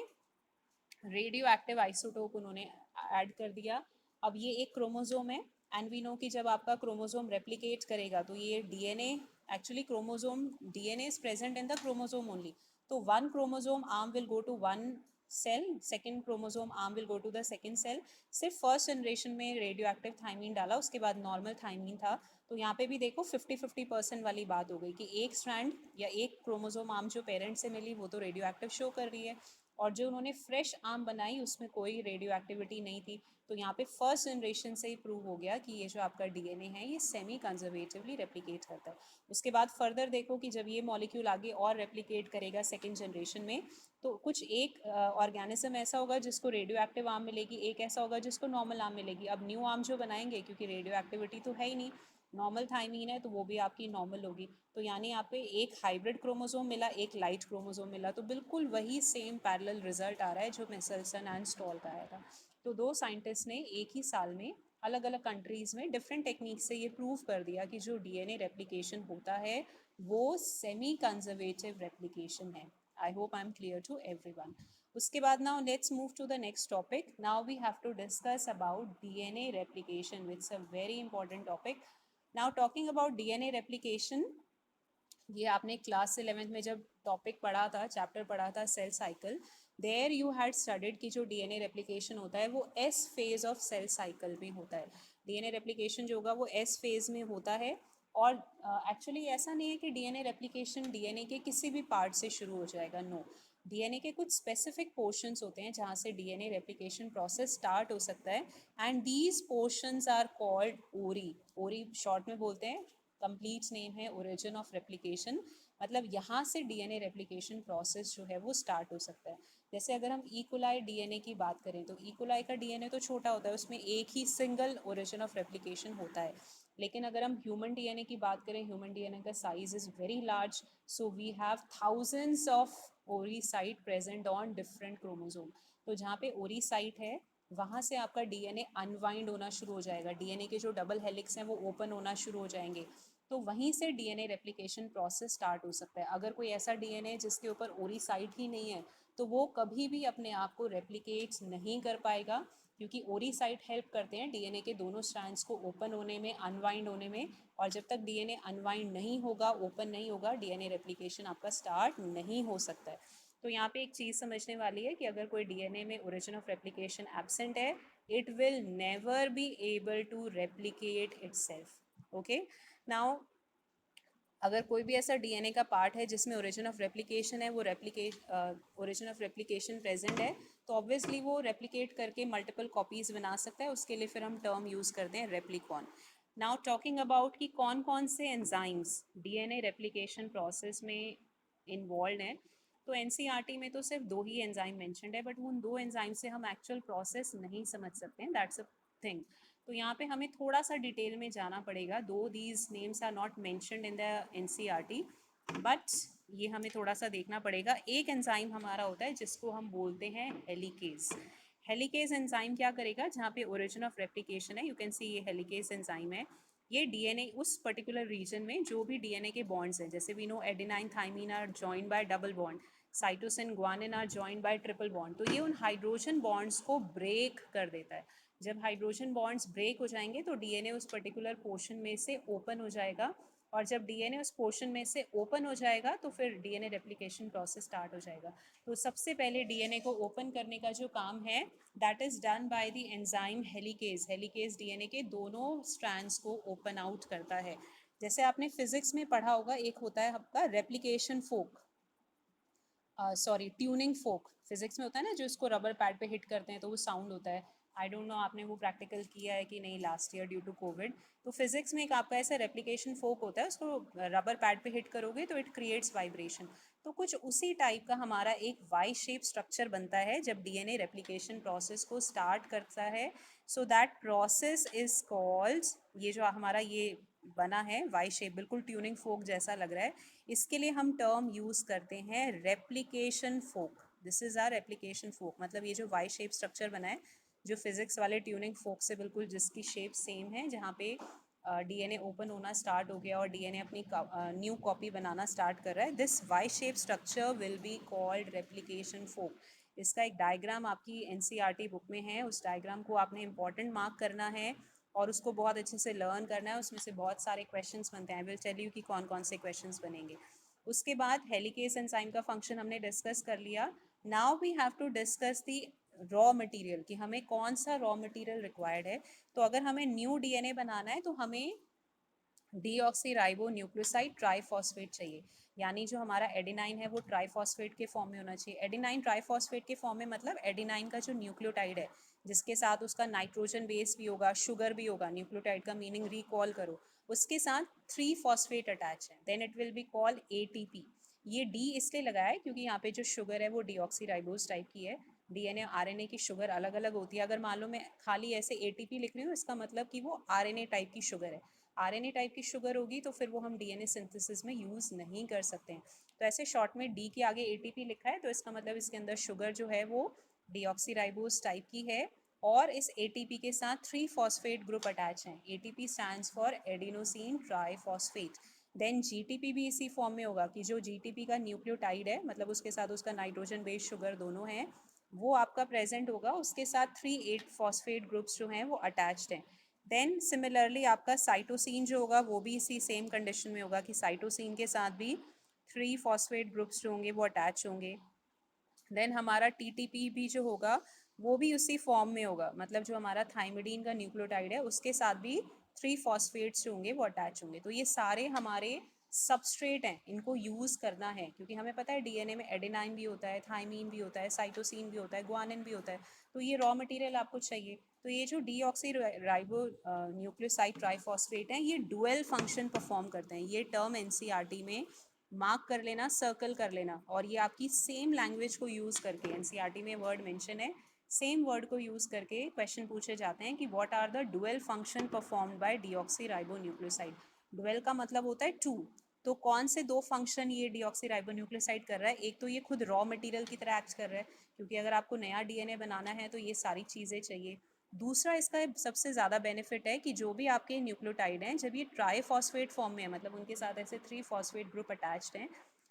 रेडियो एक्टिव आइसोटोप उन्होंने ऐड कर दिया। अब ये एक क्रोमोसोम है एंड वी नो कि जब आपका क्रोमोसोम रेप्लिकेट करेगा तो ये DNA, actually chromosome DNA is present in the chromosome only. तो one chromosome arm will go to one cell, second chromosome arm will go to the second cell. सिर्फ first generation में radioactive thymine डाला, उसके बाद normal thiamine था। तो यहाँ पे भी देखो 50-50% वाली बात हो गई कि एक स्ट्रैंड या एक क्रोमोसोम आर्म जो पेरेंट से मिली वो तो रेडियो एक्टिव शो कर रही है, और जो उन्होंने फ्रेश आम बनाई उसमें कोई रेडियो एक्टिविटी नहीं थी। तो यहाँ पे फर्स्ट जनरेशन से ही प्रूव हो गया कि ये जो आपका डीएनए है ये सेमी कंजर्वेटिवली रेप्लिकेट करता है। उसके बाद फर्दर देखो कि जब ये मॉलिक्यूल आगे और रेप्लिकेट करेगा सेकेंड जनरेशन में, तो कुछ एक ऑर्गेनिज्म ऐसा होगा जिसको रेडियो एक्टिव आर्म मिलेगी, एक ऐसा होगा जिसको नॉर्मल आर्म मिलेगी। अब न्यू आर्म जो बनाएंगे, क्योंकि रेडियो एक्टिविटी तो है ही नहीं, नॉर्मल थाइमीन है तो वो भी आपकी नॉर्मल होगी। तो यानी यहाँ पे एक हाइब्रिड क्रोमोसोम मिला, एक लाइट क्रोमोसोम मिला, तो बिल्कुल वही सेम पैरेलल रिजल्ट आ रहा है जो मिसेल्सन एंड स्टॉल का आया था। तो दो साइंटिस्ट ने एक ही साल में अलग अलग कंट्रीज में डिफरेंट टेक्निक से ये प्रूव कर दिया कि जो डीएनए रेप्लिकेशन होता है वो सेमी कंजर्वेटिव रेप्लिकेशन है। I hope I am clear to everyone. उसके बाद now let's move to the next topic. Now we have to discuss about DNA replication, which is a very important topic. Now talking about DNA replication, ये आपने class 11th में जब topic पढ़ा था, chapter पढ़ा था cell cycle, there you had studied कि जो डीएनए रेप्लिकेशन होता है वो S phase of cell cycle में होता है। डीएनए रेप्लिकेशन जो होगा वो एस फेज में होता है। और एक्चुअली ऐसा नहीं है कि डीएनए रेप्लिकेशन डीएनए के किसी भी पार्ट से शुरू हो जाएगा, नो। डीएनए के कुछ स्पेसिफिक पोर्शंस होते हैं जहाँ से डीएनए रेप्लिकेशन प्रोसेस स्टार्ट हो सकता है, and these portions are called ori. Ori short में बोलते हैं, कंप्लीट नेम है ओरिजिन ऑफ रेप्लिकेशन। मतलब यहाँ से डीएनए रेप्लिकेशन प्रोसेस जो है वो स्टार्ट हो सकता है। जैसे अगर हम इकोलाई डीएनए की बात करें तो इकोलाई का डीएनए तो छोटा होता है, उसमें एक ही सिंगल ओरिजिन ऑफ रेप्लिकेशन होता है। लेकिन अगर हम ह्यूमन डीएनए की बात करें, ह्यूमन डीएनए का size is very large, so we have thousands of ori site present on different chromosome. तो जहाँ पे ओरी साइट है वहाँ से आपका डीएनए अनवाइंड होना शुरू हो जाएगा, डीएनए के जो डबल हेलिक्स हैं वो ओपन होना शुरू हो जाएंगे। तो वहीं से डीएनए रेप्लिकेशन प्रोसेस स्टार्ट हो सकता है। अगर कोई ऐसा डीएनए जिसके ऊपर ओरी साइट ही नहीं है तो वो कभी भी अपने आप को रेप्लिकेट नहीं कर पाएगा, क्योंकि ओरी साइट हेल्प करते हैं डीएनए के दोनों स्ट्रैंड्स को ओपन होने में, अनवाइंड होने में। और जब तक डीएनए अनवाइंड नहीं होगा, ओपन नहीं होगा, डीएनए रेप्लिकेशन आपका स्टार्ट नहीं हो सकता है। तो यहाँ पे एक चीज़ समझने वाली है कि अगर कोई डीएनए में ओरिजिन ऑफ रेप्लिकेशन एब्सेंट है, it will never be able to replicate itself. Okay. Now अगर कोई भी ऐसा डीएनए का पार्ट है जिसमें ओरिजिन ऑफ रेप्लिकेशन है, वो ओरिजिन ऑफ रेप्लिकेशन प्रेजेंट है, तो ऑब्वियसली वो रेप्लिकेट करके मल्टीपल कॉपीज बना सकता है। उसके लिए फिर हम टर्म यूज़ करते हैं रेप्लिकॉन। नाउ टॉकिंग अबाउट कि कौन कौन से एंजाइम्स डीएनए रेप्लिकेशन प्रोसेस में इन्वॉल्व हैं, तो एनसीईआरटी में तो सिर्फ दो ही एंजाइम मेंशन्ड है, बट उन दो एंजाइम से हम एक्चुअल प्रोसेस नहीं समझ सकते हैं, दैट्स अ थिंग। तो यहाँ पे हमें थोड़ा सा डिटेल में जाना पड़ेगा, though these names are not mentioned in the NCERT, but ये हमें थोड़ा सा देखना पड़ेगा। एक एंजाइम हमारा होता है जिसको हम बोलते हैं हेलिकेज। हेलिकेज एंजाइम क्या करेगा, जहाँ पे ओरिजिन ऑफ रेप्लिकेशन है, यू कैन सी ये हेलिकेज एंजाइम है। ये डीएनए उस पर्टिकुलर रीजन में जो भी डीएनए के बॉन्ड्स हैं, जैसे we know adenine thymine are joined by double bond, cytosine guanine are joined by triple bond, तो ये उन हाइड्रोजन बॉन्ड्स को ब्रेक कर देता है। जब हाइड्रोजन बॉन्ड्स ब्रेक हो जाएंगे तो डीएनए उस पर्टिकुलर पोर्शन में से ओपन हो जाएगा, और जब डीएनए उस पोर्शन में से ओपन हो जाएगा तो फिर डीएनए रेप्लिकेशन प्रोसेस स्टार्ट हो जाएगा। तो सबसे पहले डीएनए को ओपन करने का जो काम है that is done by the enzyme helicase. Helicase DNA के दोनों स्ट्रैंड्स को ओपन आउट करता है। जैसे आपने फिजिक्स में पढ़ा होगा, एक होता है आपका रेप्लिकेशन फोक, सॉरी ट्यूनिंग फोक, फिजिक्स में होता है ना, जो इसको रबर पैड पे हिट करते हैं तो वो साउंड होता है, आई डोंट नो आपने वो प्रैक्टिकल किया है कि नहीं last year due to Covid. तो फिजिक्स में एक आपका ऐसा रेप्लिकेशन फोक होता है, उसको रबर पैड पे हिट करोगे तो इट क्रिएट्स वाइब्रेशन। तो कुछ उसी टाइप का हमारा एक वाई शेप स्ट्रक्चर बनता है जब डीएनए रेप्लिकेशन प्रोसेस को स्टार्ट करता है। So that process is called, ये जो हमारा ये बना है वाई शेप, बिल्कुल ट्यूनिंग फोक जैसा लग रहा है, इसके लिए हम टर्म यूज़ करते हैं replication fork. This is our replication fork, मतलब ये जो वाई शेप स्ट्रक्चर बना है, जो फिजिक्स वाले ट्यूनिंग फोक से बिल्कुल जिसकी शेप सेम है, जहाँ पे डीएनए ओपन होना स्टार्ट हो गया और डीएनए अपनी न्यू कॉपी बनाना स्टार्ट कर रहा है, this Y shape structure will be called replication fork. इसका एक डायग्राम आपकी एनसीईआरटी बुक में है, उस डायग्राम को आपने इंपॉर्टेंट मार्क करना है और उसको बहुत अच्छे से लर्न करना है। उसमें से बहुत सारे क्वेश्चंस बनते हैं, आई विल टेल यू कि कौन कौन से क्वेश्चंस बनेंगे। उसके बाद हेलिकेस एंजाइम का फंक्शन हमने डिस्कस कर लिया। Now we have to discuss the raw material, कि हमें कौन सा रॉ मटेरियल रिक्वायर्ड है। तो अगर हमें न्यू डीएनए बनाना है तो हमें डीऑक्सी न्यूक्लियोसाइड ट्राईफॉस्फेट चाहिए, यानी जो हमारा एडिनाइन है वो ट्राईफॉस्फेट के फॉर्म में होना चाहिए। एडिनाइन ट्राईफॉस्फेट के फॉर्म में मतलब एडिनाइन का जो न्यूक्लियोटाइड है जिसके साथ उसका नाइट्रोजन बेस भी होगा, शुगर भी होगा, न्यूक्लियोटाइड का मीनिंग रिकॉल करो, उसके साथ 3 फॉस्फेट अटैच है, then it will be called ATP. ये डी इसलिए लगाया है क्योंकि यहाँ पे जो शुगर है वो डीऑक्सी टाइप की है। डीएनए आरएनए की शुगर अलग अलग होती है। अगर मान लो मैं खाली ऐसे एटीपी लिख रही हूँ, इसका मतलब कि वो आरएनए टाइप की शुगर है। आरएनए टाइप की शुगर होगी तो फिर वो हम डीएनए सिंथेसिस में यूज़ नहीं कर सकते हैं। तो ऐसे शॉर्ट में डी के आगे एटीपी लिखा है, तो इसका मतलब इसके अंदर शुगर जो है वो डीऑक्सी टाइप की है और इस एटीपी के साथ 3 फॉस्फेट ग्रुप अटैच हैं। ATP stands for adenosine triphosphate. Then GTP भी इसी फॉर्म में होगा कि जो जीटीपी का न्यूक्लियोटाइड है, मतलब उसके साथ उसका नाइट्रोजन बेस्ड शुगर दोनों हैं, वो आपका प्रेजेंट होगा, उसके साथ 3 8 फॉस्फेट ग्रुप्स जो हैं वो अटैच्ड हैं। देन सिमिलरली आपका साइटोसिन जो होगा वो भी इसी सेम कंडीशन में होगा कि साइटोसिन के साथ भी 3 फॉस्फेट ग्रुप्स जो होंगे वो अटैच होंगे। देन हमारा टीटीपी भी जो होगा वो भी उसी फॉर्म में होगा, मतलब जो हमारा थाइमिडीन का न्यूक्लियोटाइड है उसके साथ भी 3 फॉस्फेट्स जो होंगे वो अटैच होंगे। तो ये सारे हमारे सबस्ट्रेट हैं, इनको यूज़ करना है क्योंकि हमें पता है डीएनए में एडेनाइन भी होता है, थाइमीन भी होता है, साइटोसिन भी होता है, ग्वानिन भी होता है। तो ये रॉ मटेरियल आपको चाहिए। तो ये जो डीऑक्सी न्यूक्लियोसाइड ट्राईफॉस्फेट हैं ये डुअल फंक्शन परफॉर्म करते हैं। ये टर्म एनसीईआरटी में मार्क कर लेना, सर्कल कर लेना, और ये आपकी सेम लैंग्वेज को यूज़ करके एनसीईआरटी में वर्ड मेंशन है, सेम वर्ड को यूज़ करके क्वेश्चन पूछे जाते हैं कि what are the dual function performed by deoxy nucleoside. Dual का मतलब होता है टू। तो कौन से दो फंक्शन ये डीऑक्सी न्यूक्लियोसाइड कर रहा है? एक तो ये खुद रॉ मटेरियल की तरह एक्ट कर रहा है क्योंकि अगर आपको नया डीएनए बनाना है तो ये सारी चीज़ें चाहिए। दूसरा इसका सबसे ज़्यादा बेनिफिट है कि जो भी आपके न्यूक्लियोटाइड हैं जब ये ट्राईफॉस्फेट फॉर्म में है, मतलब उनके साथ ऐसे 3 फॉस्फेट ग्रुप अटैच्ड हैं,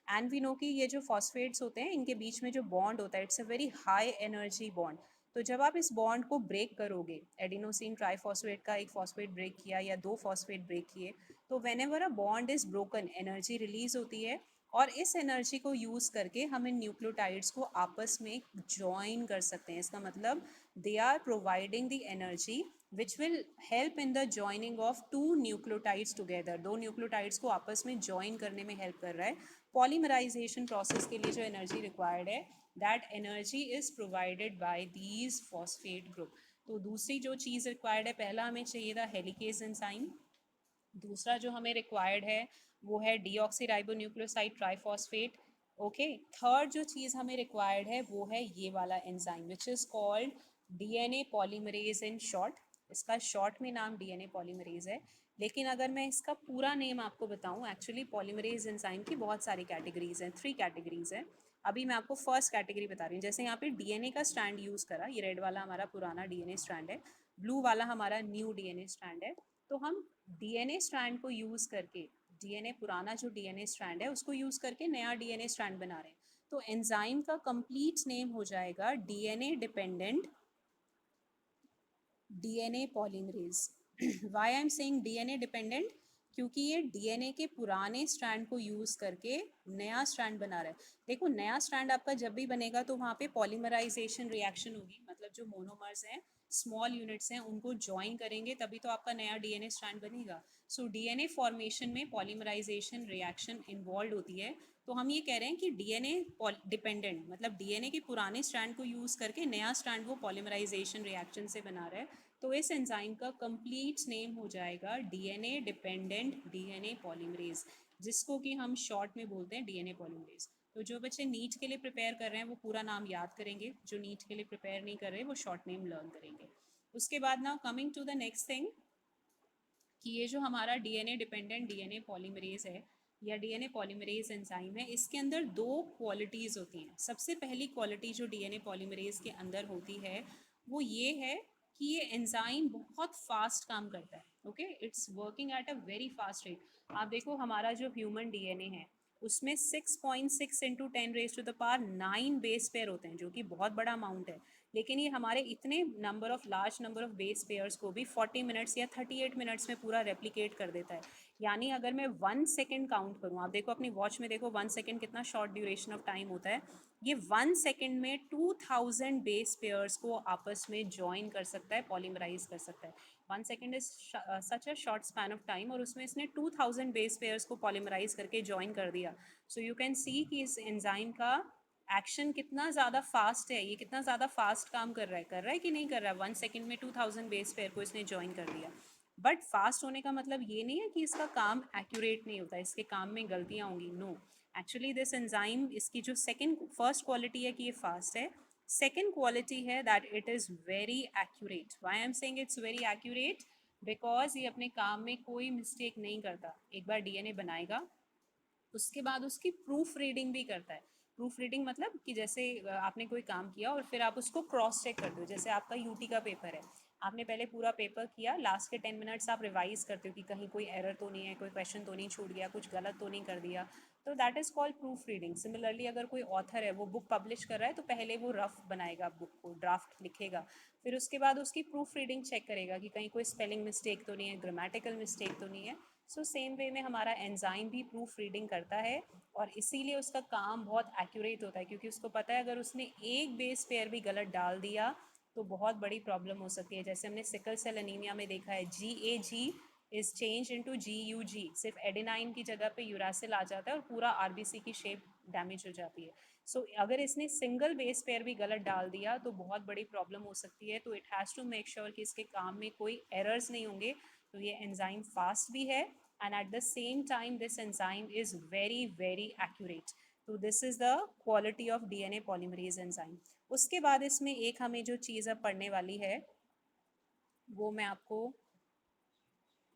एंड वी नो कि ये जो फॉस्फेट्स होते हैं इनके बीच में जो बॉन्ड होता है it's a very high energy bond. तो जब आप इस बॉन्ड को ब्रेक करोगे, एडिनोसिन ट्राईफॉस्फेट का एक फॉस्फेट ब्रेक किया या 2 फॉस्फेट ब्रेक किए, तो when ever a bond is broken energy release होती है और इस एनर्जी को यूज़ करके हम इन न्यूक्लियोटाइड्स को आपस में ज्वाइन कर सकते हैं। इसका मतलब they are providing the energy which will help in the joining of two nucleotides together। दो न्यूक्लियोटाइड्स को आपस में ज्वाइन करने में हेल्प कर रहा है। पॉलीमराइजेशन प्रोसेस के लिए जो एनर्जी रिक्वायर्ड है, that energy is provided by these phosphate group. तो दूसरी जो चीज़ रिक्वायर्ड है, पहला हमें चाहिए था हेलिकेज एंजाइम, दूसरा जो हमें रिक्वायर्ड है वो है deoxy nucleoside triphosphate. Okay, third जो चीज़ हमें रिक्वायर्ड है वो है ये वाला enzyme which is called DNA polymerase in short. इसका शॉर्ट में नाम डीएनए पॉलीमरेज है, लेकिन अगर मैं इसका पूरा नेम आपको बताऊं, एक्चुअली पॉलीमरेज एंजाइम की बहुत सारी कैटेगरीज हैं, 3 कैटेगरीज हैं। अभी मैं आपको फर्स्ट कैटेगरी बता रही हूँ। जैसे यहाँ पे डीएनए का स्ट्रैंड यूज़ करा, ये रेड वाला हमारा पुराना डीएनए स्ट्रैंड है, ब्लू वाला हमारा न्यू डीएनए स्ट्रैंड है। तो हम डीएनए स्ट्रैंड को यूज़ करके, डीएनए पुराना जो डीएनए स्ट्रैंड है उसको यूज़ करके नया डीएनए स्ट्रैंड बना रहे हैं। तो एंजाइम का कंप्लीट नेम हो जाएगा DNA dependent DNA polymerase. Why I am saying DNA dependent? क्योंकि ये डीएनए के पुराने स्ट्रैंड को यूज़ करके नया स्ट्रैंड बना रहा है। देखो, नया स्ट्रैंड आपका जब भी बनेगा तो वहाँ पे पॉलीमराइजेशन रिएक्शन होगी, मतलब जो मोनोमर्स हैं स्मॉल यूनिट्स हैं उनको ज्वाइन करेंगे तभी तो आपका नया डीएनए स्ट्रैंड बनेगा. सो डीएनए फॉर्मेशन में पॉलीमराइजेशन रिएक्शन इन्वॉल्व होती है. तो हम ये कह रहे हैं कि डीएनए डिपेंडेंट मतलब डीएनए के पुराने स्ट्रैंड को यूज़ करके नया स्ट्रैंड वो पॉलीमराइजेशन रिएक्शन से बना रहा है. तो इस एंजाइम का कंप्लीट नेम हो जाएगा डीएनए डिपेंडेंट डीएनए पॉलीमरेज, जिसको कि हम शॉर्ट में बोलते हैं डीएनए पॉलीमरेज. तो जो बच्चे नीट के लिए प्रिपेयर कर रहे हैं वो पूरा नाम याद करेंगे, जो नीट के लिए प्रिपेयर नहीं कर रहे वो शॉर्ट नेम लर्न करेंगे. उसके बाद now coming to the next thing कि ये जो हमारा डीएनए डिपेंडेंट डीएनए पॉलीमरेज है या डीएनए पॉलीमरेज एंजाइम है, इसके अंदर दो क्वालिटीज़ होती हैं. सबसे पहली क्वालिटी जो डीएनए पॉलीमरेज के अंदर होती है वो ये है कि ये एंजाइम बहुत फास्ट काम करता है. Okay, it's working at a very fast rate. आप देखो हमारा जो ह्यूमन डीएनए है उसमें 6.6 into 10 raised to the power 9 base pair होते हैं, जो कि बहुत बड़ा अमाउंट है. लेकिन ये हमारे इतने large number of base pairs को भी 40 मिनट्स या 38 मिनट्स में पूरा रेप्लिकेट कर देता है. यानी अगर मैं 1 सेकेंड काउंट करूँ, आप देखो अपनी वॉच में देखो 1 सेकेंड कितना शॉर्ट ड्यूरेशन ऑफ टाइम होता है. ये 1 सेकेंड में 2000 बेस पेयर्स को आपस में ज्वाइन कर सकता है, पॉलीमराइज कर सकता है. 1 second is such a short span of time और उसमें इसने 2000 बेस पेयर्स को पॉलीमराइज करके ज्वाइन कर दिया. सो यू कैन सी कि इस एंजाइम का एक्शन कितना ज़्यादा फास्ट है, ये कितना ज़्यादा फास्ट काम कर रहा है कि नहीं कर रहा है. 1 सेकेंड में 2000 बेस पेयर को इसने ज्वाइन कर दिया. बट फास्ट होने का मतलब ये नहीं है कि इसका काम एक्यूरेट नहीं होता, इसके काम में गलतियाँ होंगी. नो, एक्चुअली दिस एंजाइम, इसकी जो सेकेंड फर्स्ट क्वालिटी है कि ये फास्ट है, सेकेंड क्वालिटी है that it is very accurate. Why I am saying it's very accurate? Because ये अपने काम में कोई मिस्टेक नहीं करता. एक बार डीएनए बनाएगा उसके बाद उसकी प्रूफ रीडिंग भी करता है. प्रूफ रीडिंग मतलब कि जैसे आपने कोई काम किया और फिर आप उसको क्रॉस चेक करते हो. जैसे आपका यूटी का पेपर है, आपने पहले पूरा पेपर किया, लास्ट के 10 मिनट्स आप रिवाइज करते हो कि कहीं कोई एरर तो नहीं है, कोई क्वेश्चन तो नहीं छूट गया, कुछ गलत तो नहीं कर दिया. तो that is called proof reading. Similarly अगर कोई ऑथर है वो बुक पब्लिश कर रहा है तो पहले वो रफ बनाएगा, बुक को ड्राफ्ट लिखेगा, फिर उसके बाद उसकी प्रूफ रीडिंग चेक करेगा कि कहीं कोई स्पेलिंग मिस्टेक तो नहीं है, ग्रामेटिकल मिस्टेक तो नहीं है. सो सेम वे में हमारा एंजाइम भी प्रूफ रीडिंग करता है और इसीलिए उसका काम बहुत एक्यूरेट होता है, क्योंकि उसको पता है अगर उसने एक बेस पेयर भी गलत डाल दिया तो बहुत बड़ी प्रॉब्लम हो सकती है. जैसे हमने सिकल सेल एनीमिया में देखा है, GAG is change into GUG, सिर्फ एडेनाइन की जगह पे यूरासिल आ जाता है और पूरा आरबीसी की शेप डैमेज हो जाती है. सो अगर इसने सिंगल बेस पेयर भी गलत डाल दिया तो बहुत बड़ी प्रॉब्लम हो सकती है. तो it has to make sure कि इसके काम में कोई एरर्स नहीं होंगे. तो ये एंजाइम फास्ट भी है and at the same time this enzyme is very very accurate. तो this is the quality of DNA polymerase enzyme. उसके बाद इसमें एक हमें जो चीज़ अब पढ़ने वाली है वो मैं आपको,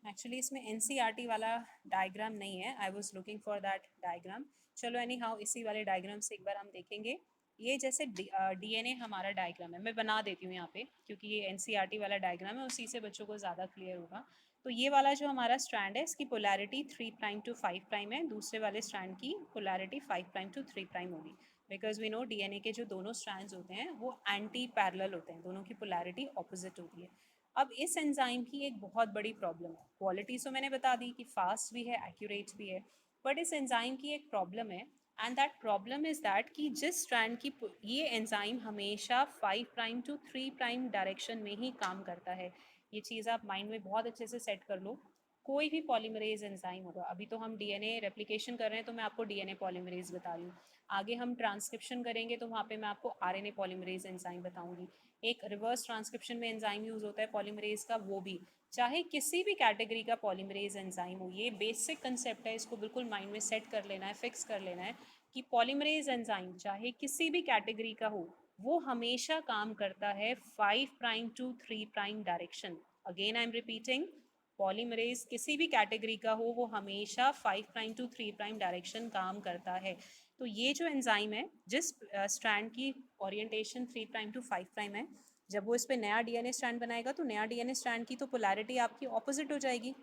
एक्चुअली इसमें NCERT वाला डायग्राम नहीं है, I was looking for that diagram. चलो एनी हाउ इसी वाले डायग्राम से एक बार हम देखेंगे. ये जैसे डीएनए हमारा डायग्राम है, मैं बना देती हूँ यहाँ पे क्योंकि ये NCERT वाला डायग्राम है, उसी से बच्चों को ज़्यादा क्लियर होगा. तो ये वाला जो हमारा स्ट्रैंड है इसकी पोलैरिटी 3' to 5' है, दूसरे वाले स्ट्रैंड की पोलैरिटी 5' to 3' होगी. बिकॉज वी नो डीएनए के जो दोनों स्ट्रैंड्स होते हैं वो एंटी पैरेलल होते हैं, दोनों की पोलैरिटी ऑपोजिट होती है. अब इस एंजाइम की एक बहुत बड़ी प्रॉब्लम है, क्वालिटी तो मैंने बता दी कि फास्ट भी है एक्यूरेट भी है, बट इस एंजाइम की एक प्रॉब्लम है. And that problem is that कि जिस स्ट्रैंड की ये एंजाइम हमेशा 5' to 3' डायरेक्शन में ही काम करता है. ये चीज़ आप माइंड में बहुत अच्छे से सेट कर लो. कोई भी पॉलीमरेज एंजाइम होगा, अभी तो हम डीएनए रेप्लिकेशन कर रहे हैं तो मैं आपको डीएनए पॉलीमरेज बता रही हूँ, आगे हम ट्रांसक्रिप्शन करेंगे तो वहाँ पे मैं आपको आरएनए पॉलीमरेज एंजाइम बताऊंगी. एक रिवर्स ट्रांसक्रिप्शन में एंजाइम यूज़ होता है पॉलीमरेज का, वो भी चाहे किसी भी कैटेगरी का पॉलीमरेज एंजाइम हो. ये बेसिक कंसेप्ट है, इसको बिल्कुल माइंड में सेट कर लेना है, फिक्स कर लेना है कि पॉलीमरेज एंजाइम चाहे किसी भी कैटेगरी का हो वो हमेशा काम करता है 5' to 3' direction. Again I am repeating, polymerase किसी भी कैटेगरी का हो वो हमेशा 5' to 3' डायरेक्शन काम करता है. तो ये जो एंजाइम है जिस स्ट्रैंड की ओरिएंटेशन 3' to 5' है, जब वो इस पर नया डीएनए स्ट्रैंड बनाएगा तो नया डीएनए स्ट्रैंड की तो पोलैरिटी आपकी ऑपोजिट हो जाएगी,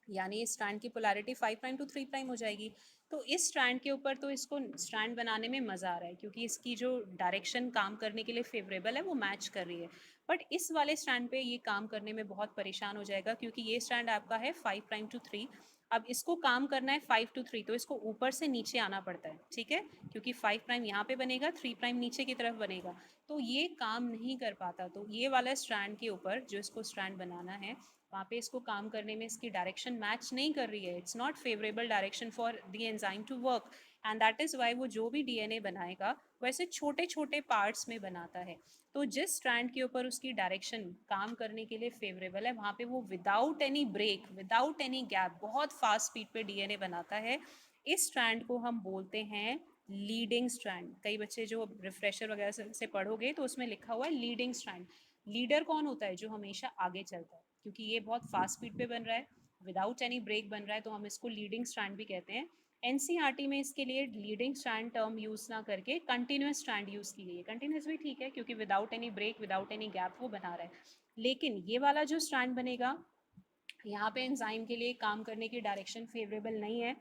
यानी इस स्ट्रैंड की पोलैरिटी 5' to 3' हो जाएगी. तो इस स्ट्रैंड के ऊपर तो इसको स्ट्रैंड बनाने में मज़ा आ रहा है क्योंकि इसकी जो डायरेक्शन काम करने के लिए फेवरेबल है वो मैच कर रही है. बट इस वाले स्ट्रैंड पे ये काम करने में बहुत परेशान हो जाएगा क्योंकि ये स्ट्रैंड आपका है 5' to 3 अब इसको काम करना है 5 to 3, तो इसको ऊपर से नीचे आना पड़ता है, ठीक है, क्योंकि 5 प्राइम यहाँ पे बनेगा, 3 प्राइम नीचे की तरफ बनेगा, तो ये काम नहीं कर पाता। तो ये वाला स्ट्रैंड के ऊपर जो इसको स्ट्रैंड बनाना है, वहाँ पे इसको काम करने में इसकी डायरेक्शन मैच नहीं कर रही है, it's not favourable direction for the enzyme to work, and that is why वो जो भी डीएनए बनाएगा वैसे छोटे छोटे पार्ट्स में बनाता है। तो जिस स्ट्रैंड के ऊपर उसकी डायरेक्शन काम करने के लिए फेवरेबल है, वहाँ पे वो without any break, without any gap, बहुत फास्ट स्पीड पे डीएनए बनाता है। इस स्ट्रैंड को हम बोलते हैं लीडिंग स्ट्रैंड। कई बच्चे जो रिफ्रेशर वगैरह से पढ़ोगे तो उसमें लिखा हुआ है लीडिंग स्ट्रैंड। लीडर कौन होता है? जो हमेशा आगे चलता है, क्योंकि ये बहुत फास्ट स्पीड पे बन रहा है, विदाउट एनी ब्रेक बन रहा है, तो हम इसको लीडिंग स्ट्रैंड भी कहते हैं। एनसीईआरटी में इसके लिए लीडिंग स्ट्रैंड टर्म यूज़ ना करके कंटिन्यूस स्ट्रैंड यूज़ की गई है। कंटिन्यूस भी ठीक है, क्योंकि without any break, without any gap वो बना रहा है, लेकिन ये वाला जो स्ट्रैंड बनेगा, यहाँ पे एंजाइम के लिए काम करने की डायरेक्शन फेवरेबल नहीं है।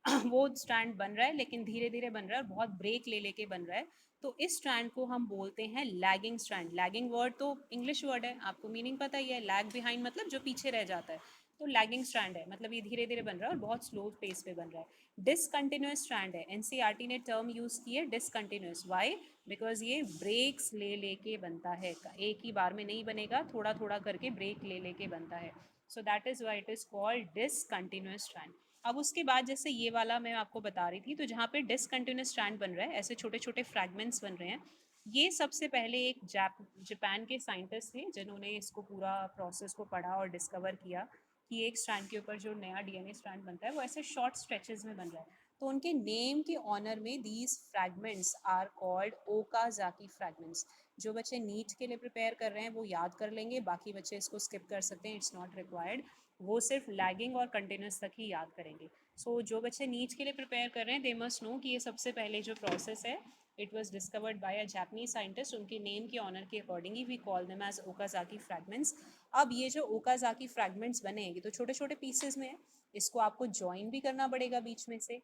वो स्ट्रैंड बन रहा है लेकिन धीरे धीरे बन रहा है और बहुत ब्रेक ले लेके बन रहा है, तो इस स्ट्रैंड को हम बोलते हैं लैगिंग स्ट्रैंड। लैगिंग वर्ड तो इंग्लिश वर्ड है, आपको मीनिंग पता ही है, लैग बिहाइंड मतलब जो पीछे रह जाता है, तो लैगिंग स्ट्रैंड है, मतलब ये धीरे धीरे बन रहा है और बहुत स्लो पेस पे बन रहा है। डिसकंटिन्यूस स्ट्रैंड है, एनसीईआरटी ने टर्म यूज़ की है डिसकंटिन्यूस। वाई? बिकॉज ये ब्रेक्स ले लेके बनता है, एक ही बार में नहीं बनेगा, थोड़ा थोड़ा करके ब्रेक ले लेके बनता है, so that is why it is called discontinuous strand. अब उसके बाद जैसे ये वाला मैं आपको बता रही थी, तो जहाँ पे डिसकंटिन्यूस स्ट्रैंड बन रहा है, ऐसे छोटे छोटे फ्रैगमेंट्स बन रहे हैं, ये सबसे पहले एक जापान के साइंटिस्ट थे जिन्होंने इसको पूरा प्रोसेस को पढ़ा और डिस्कवर किया कि एक स्ट्रैंड के ऊपर जो नया डीएनए स्ट्रैंड बनता है वो ऐसे शॉर्ट स्ट्रेचेस में बन रहा है। तो उनके नेम के ऑनर में these fragments are called Okazaki fragments. जो बच्चे नीट के लिए प्रिपेयर कर रहे हैं वो याद कर लेंगे, बाकी बच्चे इसको स्किप कर सकते हैं, इट्स नॉट रिक्वायर्ड, वो सिर्फ लैगिंग और कंटिन्यूस तक ही याद करेंगे। सो जो बच्चे नीट के लिए प्रिपेयर कर रहे हैं दे मस्ट नो कि ये सबसे पहले जो प्रोसेस है, it was discovered by a Japanese scientist, उनके नेम के ऑनर के अकॉर्डिंग ही we call them as Okazaki fragments. अब ये जो ओकाजाकी फ्रैगमेंट्स बनेंगे तो छोटे छोटे पीसेस में है, इसको आपको ज्वाइन भी करना पड़ेगा बीच में से,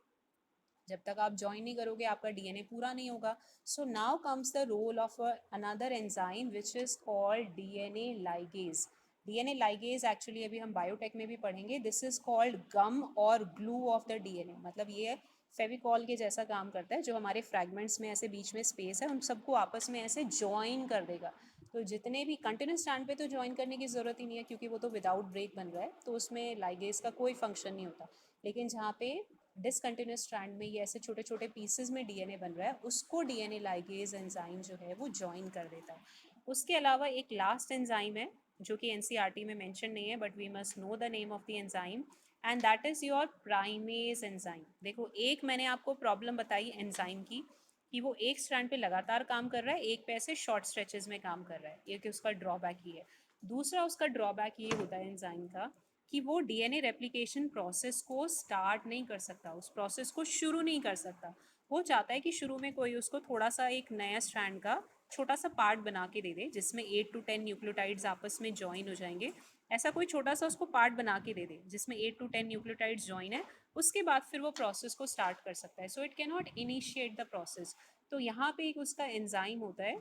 जब तक आप ज्वाइन नहीं करोगे आपका डीएनए पूरा नहीं होगा। So now comes the role of another enzyme which is called DNA ligase. DNA ligase actually अभी हम बायोटेक में भी पढ़ेंगे, दिस इज कॉल्ड गम और ग्लू ऑफ द डीएनए, मतलब ये फेविकॉल के जैसा काम करता है, जो हमारे फ्रैगमेंट्स में ऐसे बीच में स्पेस है उन सबको आपस में ऐसे ज्वाइन कर देगा। तो जितने भी कंटिन्यूस स्टैंड पे तो ज्वाइन करने की ज़रूरत ही नहीं है, क्योंकि वो तो विदाउट ब्रेक बन रहा है, तो उसमें लाइगेज का कोई फंक्शन नहीं होता। लेकिन जहाँ पे डिसकंटिन्यूस स्ट्रैंड में ये ऐसे छोटे छोटे पीसेस में डीएनए बन रहा है, उसको डीएनए लाइगेज एंजाइम जो है वो ज्वाइन कर देता है। उसके अलावा एक लास्ट एंजाइम है जो कि एनसीईआरटी में मेंशन नहीं है, but we must know the name of the enzyme, and that is your primase enzyme. देखो, एक मैंने आपको प्रॉब्लम बताई एंजाइम की कि वो एक स्ट्रैंड पे लगातार काम कर रहा है, एक पे ऐसे शॉर्ट स्ट्रेचेस में काम कर रहा है, ये कि उसका ड्रॉबैक ही है। दूसरा उसका ड्रॉबैक ये होता है एंजाइम का कि वो डीएनए रेप्लिकेशन प्रोसेस को स्टार्ट नहीं कर सकता, उस प्रोसेस को शुरू नहीं कर सकता। वो चाहता है कि शुरू में कोई उसको थोड़ा सा एक नया स्ट्रैंड का छोटा सा पार्ट बना के दे दे, जिसमें 8 to 10 न्यूक्लियोटाइड्स आपस में ज्वाइन हो जाएंगे। ऐसा कोई छोटा सा उसको पार्ट बना के दे दे जिसमें 8 to 10 न्यूक्लियोटाइड्स ज्वाइन है, उसके बाद फिर वो प्रोसेस को स्टार्ट कर सकता है। So it can not initiate the process. तो यहाँ पे एक उसका एंजाइम होता है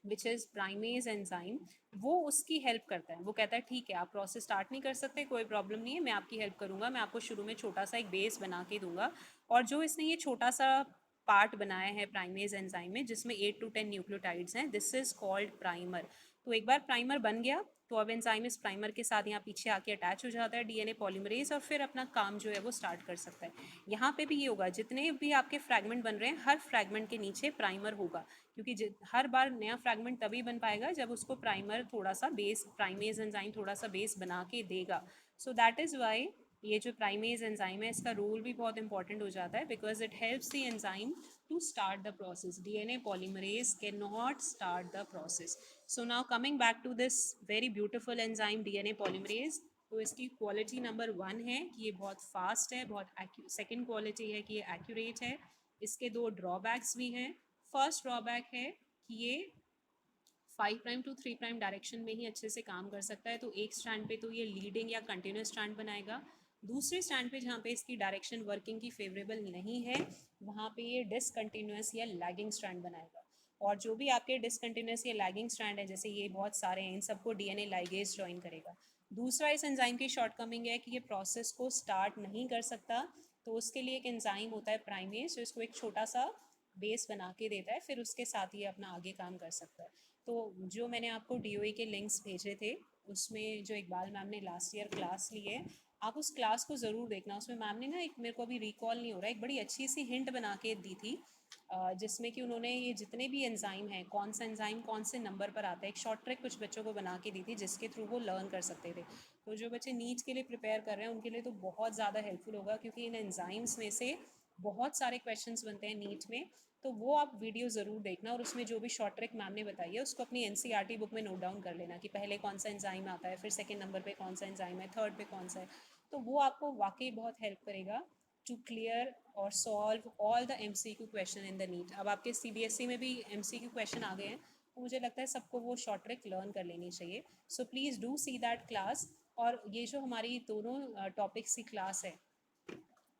विच इज़ प्राइमेज एंजाइम, वो उसकी हेल्प करता है। वो कहता है ठीक है, आप प्रोसेस स्टार्ट नहीं कर सकते, कोई प्रॉब्लम नहीं है, मैं आपकी हेल्प करूँगा, मैं आपको शुरू में छोटा सा एक बेस बना के दूंगा। और जो इसने ये छोटा सा पार्ट बनाया है प्राइमेज एंजाइम में, जिसमें 8 to 10 न्यूक्लियोटाइड्स हैं, दिस इज कॉल्ड प्राइमर। तो एक बार प्राइमर बन गया तो अब एंजाइम इस प्राइमर के साथ यहाँ पीछे आके अटैच हो जाता है डीएनए पॉलीमरेज, और फिर अपना काम जो है वो स्टार्ट कर सकता है। यहाँ पे भी ये होगा, जितने भी आपके फ्रैगमेंट बन रहे हैं हर फ्रैगमेंट के नीचे प्राइमर होगा, क्योंकि हर बार नया फ्रैगमेंट तभी बन पाएगा जब उसको प्राइमर थोड़ा सा बेस, प्राइमेज एंजाइम थोड़ा सा बेस बना के देगा। सो दैट इज़ वाई ये जो प्राइमेज एंजाइम है इसका रोल भी बहुत इंपॉर्टेंट हो जाता है, because it helps the enzyme to start the process. DNA polymerase cannot start the process. So now coming back to this very beautiful enzyme DNA polymerase, तो इसकी क्वालिटी नंबर 1 है कि ये बहुत फास्ट है, बहुत सेकेंड क्वालिटी है कि ये एक्यूरेट है। इसके दो ड्रॉबैक्स भी हैं। फर्स्ट ड्रॉबैक है कि ये 5 to 3 डायरेक्शन में ही अच्छे से काम कर सकता है, तो एक स्टैंड पे तो ये लीडिंग या कंटिन्यूस स्टैंड बनाएगा, दूसरे स्टैंड पे जहाँ पे इसकी डायरेक्शन वर्किंग की फेवरेबल नहीं है वहाँ पे ये डिसकंटिन्यूस या लैगिंग स्टैंड बनाएगा। और जो भी आपके डिसकंटिन्यूस या लैगिंग स्टैंड है, जैसे ये बहुत सारे हैं, इन सबको डीएनए लाइगेज ज्वाइन करेगा। दूसरा इस एंजाइम की शॉर्टकमिंग है कि ये प्रोसेस को स्टार्ट नहीं कर सकता, तो उसके लिए एक एंजाइम होता है प्राइमेज जो इसको एक छोटा सा बेस बना के देता है, फिर उसके साथ ये अपना आगे काम कर सकता है। तो जो मैंने आपको डीओई के लिंक्स भेजे थे उसमें जो इकबाल मैम ने लास्ट ईयर क्लास ली है, आप उस क्लास को ज़रूर देखना। उसमें मैम ने ना, एक मेरे को अभी रिकॉल नहीं हो रहा है, एक बड़ी अच्छी सी हिंट बना के दी थी, जिसमें कि उन्होंने ये जितने भी एंजाइम हैं, कौन सा एंजाइम कौन से नंबर पर आता है, एक शॉर्ट ट्रिक कुछ बच्चों को बना के दी थी जिसके थ्रू वो लर्न कर सकते थे। तो जो बच्चे नीट के लिए प्रिपेयर कर रहे हैं उनके लिए तो बहुत ज़्यादा हेल्पफुल होगा, क्योंकि इन एंजाइम्स में से बहुत सारे क्वेश्चंस बनते हैं नीट में। तो वो आप वीडियो ज़रूर देखना, और उसमें जो भी शॉर्ट ट्रिक मैम ने बताई है उसको अपनी एनसीईआरटी बुक में नोट डाउन कर लेना कि पहले कौन सा एंजाइम आता है, फिर सेकंड नंबर पे कौन सा एंजाइम है, थर्ड पे कौन सा है। तो वो आपको वाकई बहुत हेल्प करेगा टू क्लियर और solve all the MCQ question in the NEET. अब आपके सीबीएसई में भी एमसीक्यू क्वेश्चन आ गए हैं, तो मुझे लगता है सबको वो शॉर्ट ट्रिक लर्न कर लेनी चाहिए। सो please do see that class. और ये जो हमारी दोनों टॉपिक्स की क्लास है,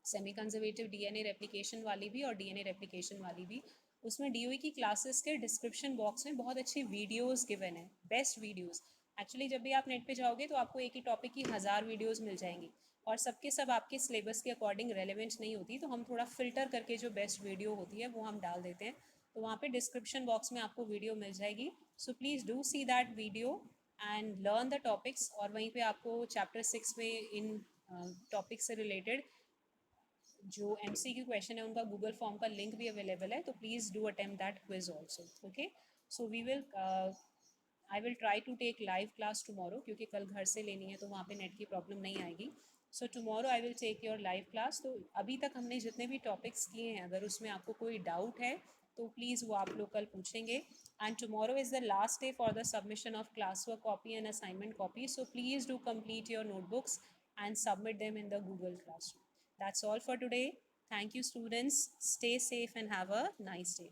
सेमी कंजर्वेटिव डीएनए रेप्लिकेशन वाली भी और डीएनए रेप्लिकेशन वाली भी, उसमें डीओई की क्लासेस के डिस्क्रिप्शन बॉक्स में बहुत अच्छी वीडियोस गिवन है, बेस्ट वीडियोस। एक्चुअली जब भी आप नेट पे जाओगे तो आपको एक ही टॉपिक की 1000 वीडियोस मिल जाएंगी, और सबके सब आपके सिलेबस के अकॉर्डिंग रेलिवेंट नहीं होती, तो हम थोड़ा फ़िल्टर करके जो बेस्ट वीडियो होती है वो हम डाल देते हैं। तो वहाँ पे डिस्क्रिप्शन बॉक्स में आपको वीडियो मिल जाएगी। So please do see that video and learn the topics. और वहीं पे आपको चैप्टर 6 में इन टॉपिक से रिलेटेड जो एमसीक्यू क्वेश्चन है उनका गूगल फॉर्म का लिंक भी अवेलेबल है, तो please do attempt that quiz also. Okay, so we will I will try to take live class tomorrow, क्योंकि कल घर से लेनी है तो वहाँ पे नेट की प्रॉब्लम नहीं आएगी। So tomorrow I will take your live class. तो अभी तक हमने जितने भी टॉपिक्स किए हैं, अगर उसमें आपको कोई डाउट है तो प्लीज़ वो आप लोग कल पूछेंगे। And tomorrow is the last day for the submission of class work copy and assignment copy, so please do complete your notebooks and submit them in the Google Classroom. That's all for today. Thank you, students. Stay safe and have a nice day.